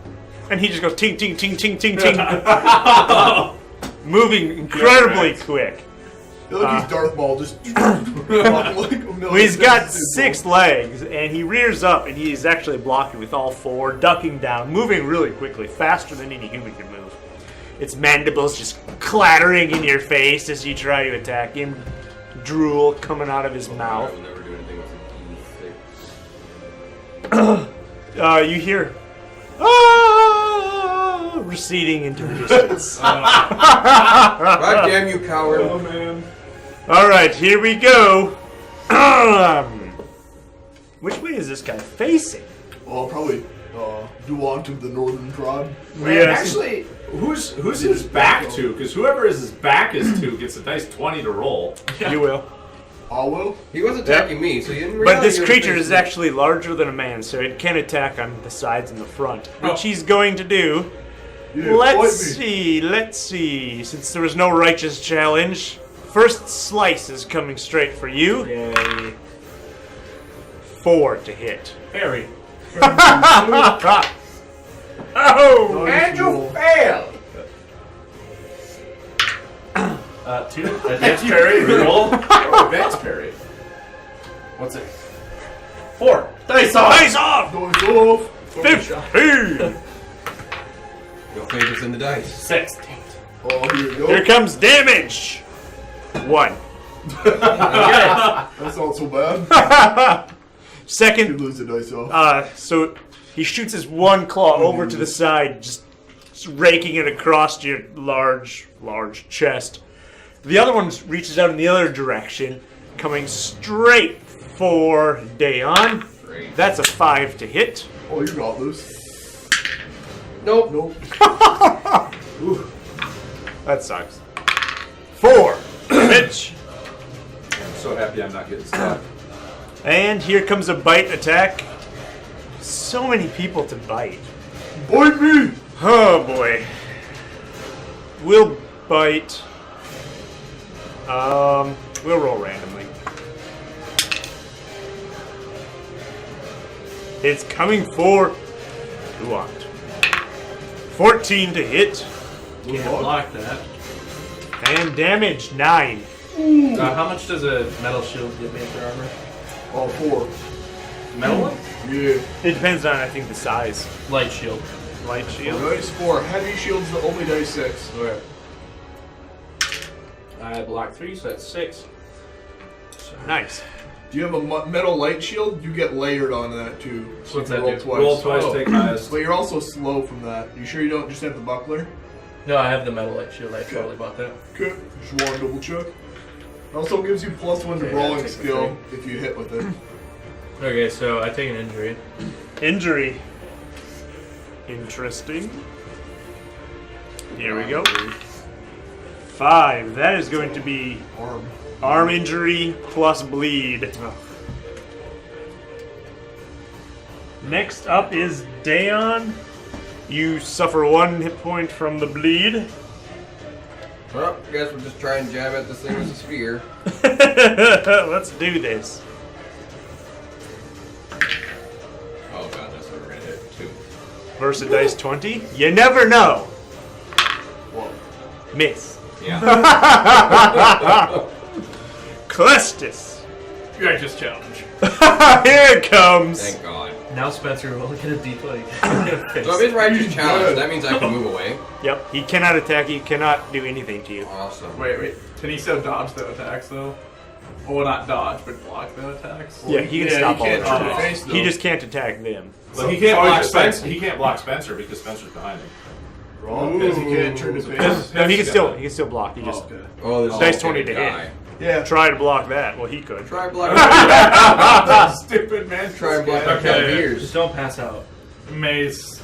And he just goes ting, ting, ting, ting, ting, ting. Moving incredibly quick. Look, he's Darth Maul, just like a million Well, he's got sentences. 6 legs, and he rears up, and he's actually blocking with all 4, ducking down, moving really quickly, faster than any human can move. Its mandibles just clattering in your face as you try to attack him, drool coming out of his I mouth. will never do anything with a D6. You hear "Ah!" receding into the distance. God damn you, coward. Oh, man. All right, here we go. Which way is this guy facing? Well, probably Do unto the northern tribe. Yes. Actually, who's his back to? Because whoever his back is to gets a nice 20 to roll. You will. I will. He was attacking me, so you didn't realize But this you were creature is facing- actually larger than a man, so it can attack on the sides and the front. Which he's going to do. Yeah, Let's fight me. see. Since there was no righteous challenge, first slice is coming straight for you. Yay. 4 to hit. Harry. Oh! And you failed! 2. Advanced parry. Roll. Oh, advance parry. What's it? 4. Dice off. Dice off! Dice off. 15! Your fate is in the dice. 6. Oh, here we go. Here comes damage! 1. That's not so bad. You Second, lose the dice off. so he shoots his one claw over to the side, just raking it across your large chest. The other one reaches out in the other direction, coming straight for Dayon. Great. That's a 5 to hit. Oh, you got this. Nope. Nope. That sucks. 4 damage. I'm so happy I'm not getting stuck. And here comes a bite attack. So many people to bite. Bite me. Oh boy. We'll bite. We'll roll randomly. It's coming for Luant. 14 to hit. Can't block that. And damage 9. How much does a metal shield give me for armor? Oh, 4. Metal one? Yeah. It depends on, I think, the size. Light shield. Light shield. Dice 4. Heavy shield's the only dice 6. Okay. I block 3, so that's 6. Nice. Do you have a metal light shield? You get layered on that too. So What's you that roll do? twice. Roll twice, Oh. take highest. But you're also slow from that. You sure you don't just have the buckler? No, I have the metal light shield. I totally bought that. Okay. Just want to double check. It also gives you +1 to Okay, brawling take the skill if you hit with it. Okay, so I take an injury. Injury. Interesting. Here we go. 5. That is going to be arm injury plus bleed. Next up is Dayon. You suffer 1 hit point from the bleed. Well, I guess we'll just try and jab at this thing with a spear. Let's do this. Oh god, that's what we're gonna hit. 2. Versus dice 20. You never know. Whoa. Miss. Yeah. Clestis. Righteous challenge. Here it comes. Thank god. Now Spencer will get a D20. So if it's righteous challenge, that means I can move away. Yep, he cannot attack you, cannot do anything to you. Awesome. Wait. Can he still dodge the attacks though? Well, not dodge, but block the attacks. Yeah, he can Yeah, stop he all can't the turn attacks. the face, though. He just can't attack them. But he can't block just Spencer. saying. He can't block Spencer because Spencer's behind him. Wrong. Because he can't turn his face. No, he can still block. He just Okay. Oh, there's Dice a 20 to guy. hit. Yeah. try to block that. Well, he could. Try block. Stupid man. Try and block our Just ears. don't pass out. Mace.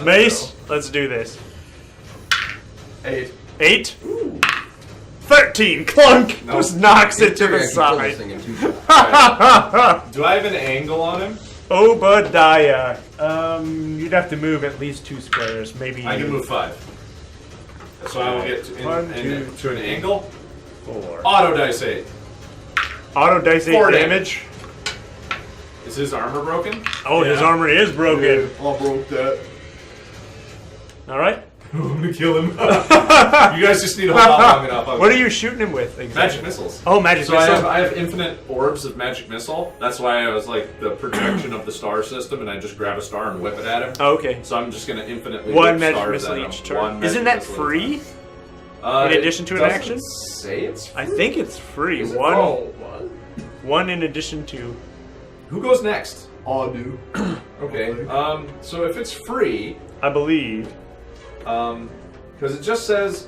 Mace, let's do this. 8. 8. 13. Clunk. No. Just knocks it to Theory, the I can kill this side. thing in 2 shots. Do I have an angle on him? Obadiah. You'd have to move at least 2 squares. Maybe. I can move 5. So I will get to, One, to an angle. 4. Auto dice 8. Auto dice 8 4 damage. Is his armor broken? Oh, his armor is broken. I broke that. All right. I'm gonna kill him. You guys just need to hold out long enough. What are you shooting him with? Exactly? Magic missiles. Oh, magic So missile. I have infinite orbs of magic missile. That's why I was like the projection of the star system, and I just grab a star and whip it at him. Oh, okay. So I'm just gonna infinitely One whip magic stars missile at him. each turn. One Isn't magic that missile at a free? time. In addition to an Doesn't action? Say it's free. I think it's free. Is it? One. Oh, what? One in addition to. Who goes next? I do. Okay. So if it's free, I believe. because it just says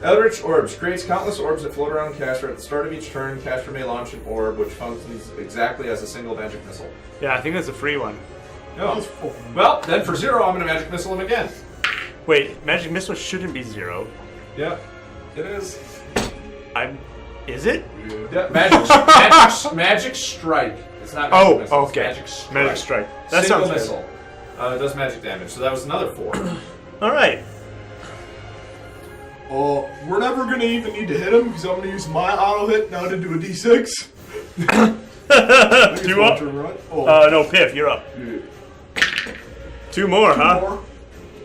Eldritch Orbs creates countless orbs that float around caster. At the start of each turn, caster may launch an orb which functions exactly as a single magic missile. Yeah, I think that's a free one. Oh. Well, then for 0, I'm going to magic missile him again. Wait, magic missile shouldn't be 0. Yep, it is. Is it? Yeah, magic strike. It's not magic Oh, missile, it's okay. Magic strike. That Single sounds missile. It does magic damage, so that was another 4. All right. We're never gonna even need to hit him because I'm gonna use my auto hit now to do a D6. Two up? Turn, right? No, Piff, you're up. Yeah. 2 more, huh? More.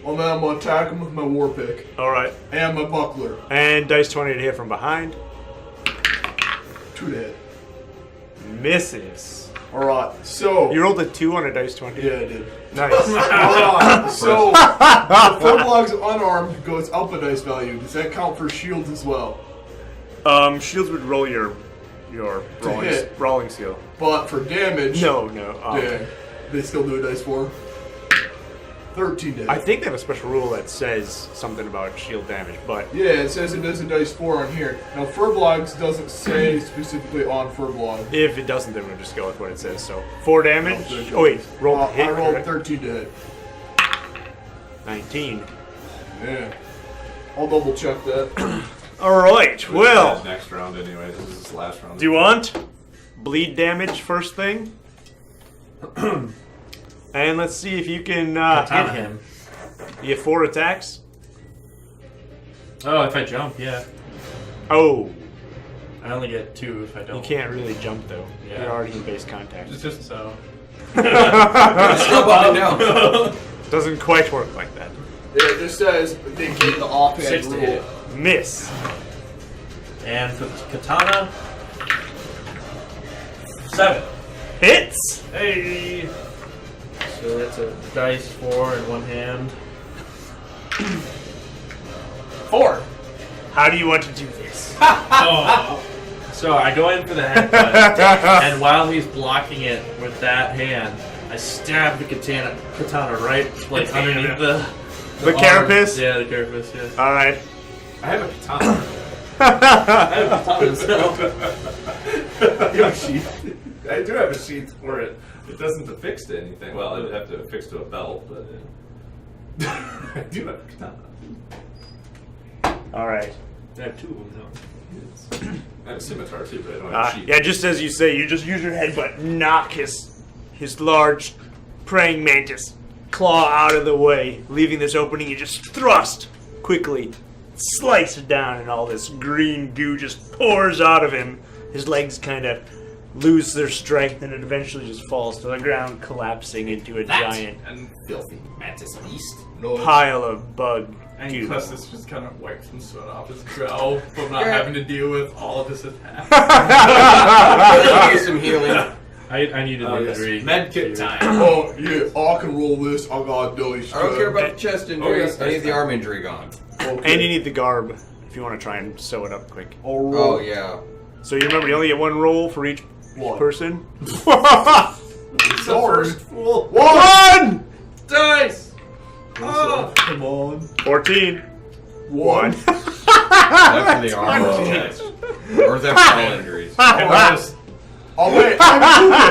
And then I'm gonna attack him with my war pick All right. and my buckler. And dice 20 to hit from behind. 2 to hit. Misses. All right. So You rolled a 2 on a dice 20. yeah, I did. Nice. Alright, so the Furbolg's unarmed goes up a dice value. Does that count for shields as well? Shields would roll your hit. rolling skill. But for damage, No. yeah, they still do a dice 4. 13 to hit. I think they have a special rule that says something about shield damage, but Yeah, it says it does a dice 4 on here. Now Furbolg's doesn't say specifically on Furbolg. if it doesn't, then we'll just go with what it says. So 4 damage. Okay. Oh wait, roll the hit. I rolled correct? 13 to hit. 19. Yeah. I'll double check that. All right. Well, next round anyway. This is his last round. do you want bleed damage first thing? And let's see if you can hit him. You have 4 attacks. Oh, if I jump, yeah. Oh, I only get 2 if I don't. you can't really jump though. Yeah. You're already in base contact. It's just so. Still bumping down. Doesn't quite work like that. Yeah, it just says they get the offhand 6 to rule. hit. Miss. And for the katana, 7. Hits. Hey! So that's a dice 4 in one hand. 4. How do you want to do this? Oh. So I go in for the headbutt, and while he's blocking it with that hand, I stab the katana right like underneath the The carapace? Yeah, the carapace. Yeah. All right. I have a katana. I have katana, so. I have a sheath. I do have a sheath for it. It doesn't affix to anything. Well, it would have to affix to a belt, but I do have a katana. All right. I have 2 of them though. I have a scimitar too, but I don't have a sheath. Yeah, just as you say, you just use your headbutt, knock his large praying mantis claw out of the way, leaving this opening. You just thrust quickly, slice it down, and all this green goo just pours out of him. His legs kind of lose their strength, and it eventually just falls to the ground, collapsing into a giant and filthy mantis beast. pile of bug And goo. Custis just kind of wipes some sweat off his brow from not having to deal with all of this attack. Need some healing. I need a degree. Medkit time. Oh, yeah, I can roll this. I got dice. I don't care about the chest injuries. yes, I need the arm injury gone. Okay. And you need the garb if you want to try and sew it up quick. I'll roll. Oh yeah. So you remember you only get 1 roll for each One. person? Sorry. Fool. One! Dice! Oh, come on. 14. 1. That's for the arm. Or is that fall injuries? Oh, wait. I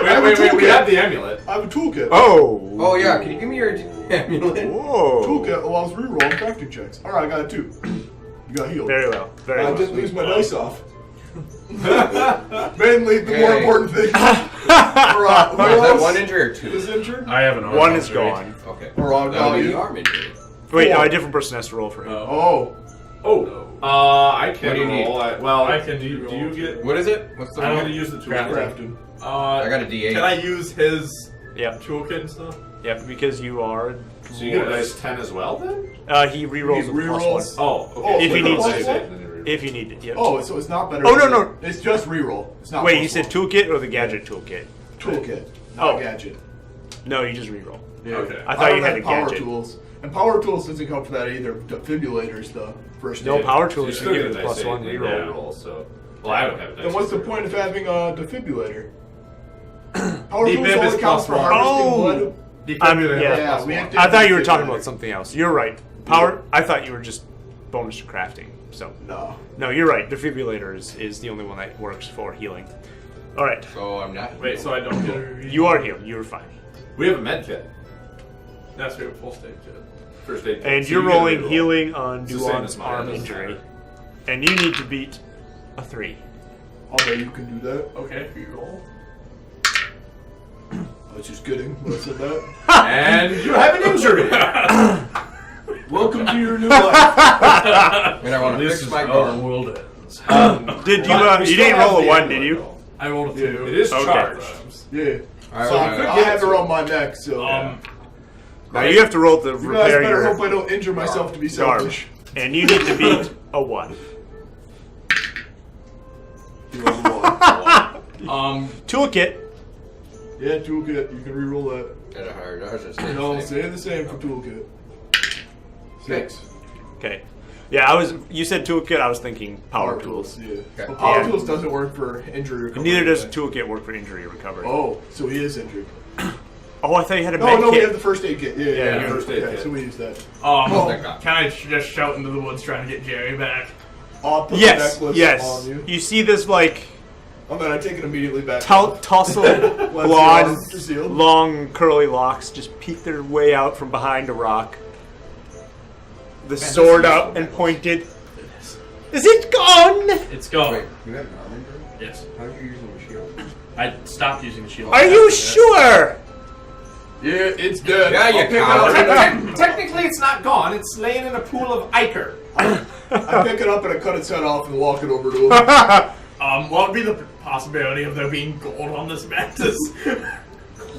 have a toolkit. Wait, we have the amulet. I have a toolkit. Oh. Oh yeah, can you give me your amulet? Whoa. Toolkit allows reroll tactic checks. Alright, I got it too. You got healed. Very well. Very I well. didn't lose my dice off. Mainly the more Okay. important thing. Alright, who Is that else 1 injury or is 2? injured? I have an arm. 1 is injury. gone. Okay. Alright, That'll got be the you. arm injury. Wait, no, Four. a different person has to roll for it. Oh. I can What do you need? roll. I can do you get? What is it? What's the I'm one? gonna use the toolkit. Crafting. I got a D8. Can I use his Yep. toolkit and stuff? Yep, because you are. So you get a dice 10 as well then? He rerolls He with +1. rerolls. Oh, okay. Oh, If he needs plus to. one? If you need it. Yep. Oh, so it's not better. Oh, no, than- no. It's just reroll. It's not. Wait, plus you said one. toolkit or the gadget toolkit? Toolkit, not Oh. gadget. No, you just reroll. Okay. I thought you don't had a have power gadget. tools, and power tools doesn't count for that either. Defibrillators, the first No aid. power So tools. you You still give get it a the dice +1 8 reroll. roll, so. Well, I don't have a dice. Then what's the eight point of reroll. having a defibrillator? Power The tools bib only is counts for +1. harvesting Oh! blood. Defibrillator yeah. Yeah, plus we one. have to- I thought you were talking about something else. You're right. Power. I thought you were just bonus to crafting. So No. you're right. Defibrillator is the only one that works for healing. All right. So I'm not. Wait, so I don't get a You are healed. You're fine. We have a med kit. That's your full stage kit. First aid kit. And So you're you gotta rolling reroll. healing on It's the same Duan's as mine, arm it doesn't injury. matter. And you need to beat a 3. I'll bet you can do that. Okay, you roll. I was just kidding when I said that. And you have an injury. Welcome to your new life. And I want to This fix is my our gun. world ends. Did you, But we you still didn't have roll a the 1, did amulet, you? though. I rolled a 2. It is Okay. charged. Yeah. Alright, So well, I have it around my neck, so Now you have to roll to you guys repair better your hope I don't injure myself to be garb. selfish. And you need to beat a 1. You roll one. Toolkit. Yeah, toolkit. You can re-roll that. At a higher dodge, I No, stay stay the same for toolkit. 6. Okay. Yeah, you said toolkit, I was thinking power tools. Yeah. Okay. But power Yeah. tools doesn't work for injury recovery. Neither does anyway. toolkit work for injury recovery. Oh, so he is injured. Oh, I thought you had a No, med no, we kit. have the first aid kit. Yeah, Yeah, yeah. first aid Okay, kit. so we use that. that guy. Can I just shout into the woods trying to get Jerry back? I'll put the Yes, necklace yes. on you. You see this like Oh man, I take it immediately back. tousled Let's blonde, see, sealed. long curly locks just peek their way out from behind a rock. The sword up and pointed. Is it gone? It's gone. Wait, you have an arm injury? Yes. How are you using the shield? I stopped using the shield. Are you sure? Yeah, it's dead. Yeah, you I'll pick it coward. up. Technically, it's not gone. It's laying in a pool of ichor. I pick it up and I cut its head off and walk it over to him. What would be the possibility of there being gold on this mantis?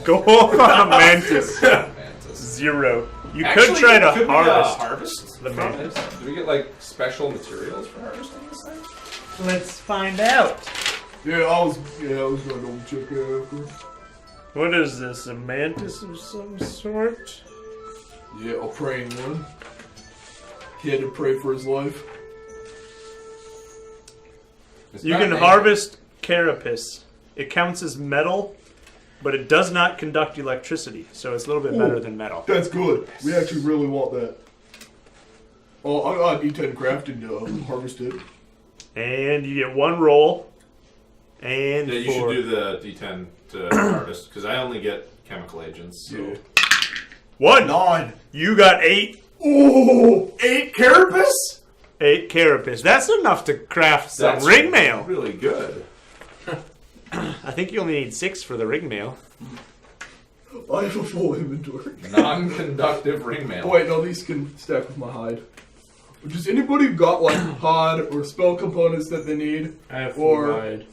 Go on, mantis. Mantis. 0. You Actually, could try to could we, harvest. harvest the from mantis. it? Do we get like special materials for harvesting this thing? Let's find out. Yeah, I was gonna double check that after. What is this? A mantis of some sort? Yeah, a praying one. He had to pray for his life. It's You not can bad. harvest carapace. It counts as metal, but it does not conduct electricity, so it's a little bit Ooh. better than metal. That's good. We actually really want that. Oh, I got D10 crafting to harvest it. And you get 1 roll. And Yeah, you for should do the D10 to harvest because I only get chemical agents. So. Yeah. 1. 9. You got 8. Ooh! 8 carapace? 8 carapace. That's enough to craft some That's ring mail. really good. I think you only need 6 for the ring mail. I have a full inventory. Non-conductive ring mail. Oh, wait, no, these can stack with my hide. Does anybody got like hide or spell components that they need? I have 4 Or- hide.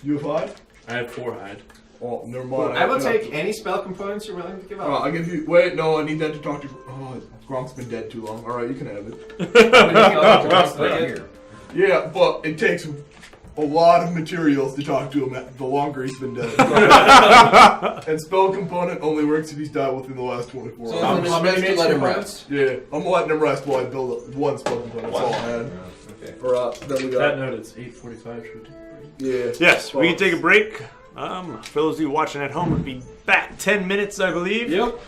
You have hide? I have 4 hide. Oh, never mind. I will take any spell components you're willing to give up. I'll give you. Wait, no, I need that to talk to. Oh, Gronk's been dead too long. Alright, you can have it. Right here. Yeah, but it takes a lot of materials to talk to him the longer he's been dead. And spell component only works if he's died within the last 24 So hours. then How many it's best to let him components? rest. Yeah, I'm letting him rest while I build one spell component. That's all I had. Okay. Then we That got. note, it's 8:45. Should we take a break? Yeah. Yes, we can take a break. For those of you watching at home, we'll be back 10 minutes, I believe. Yep.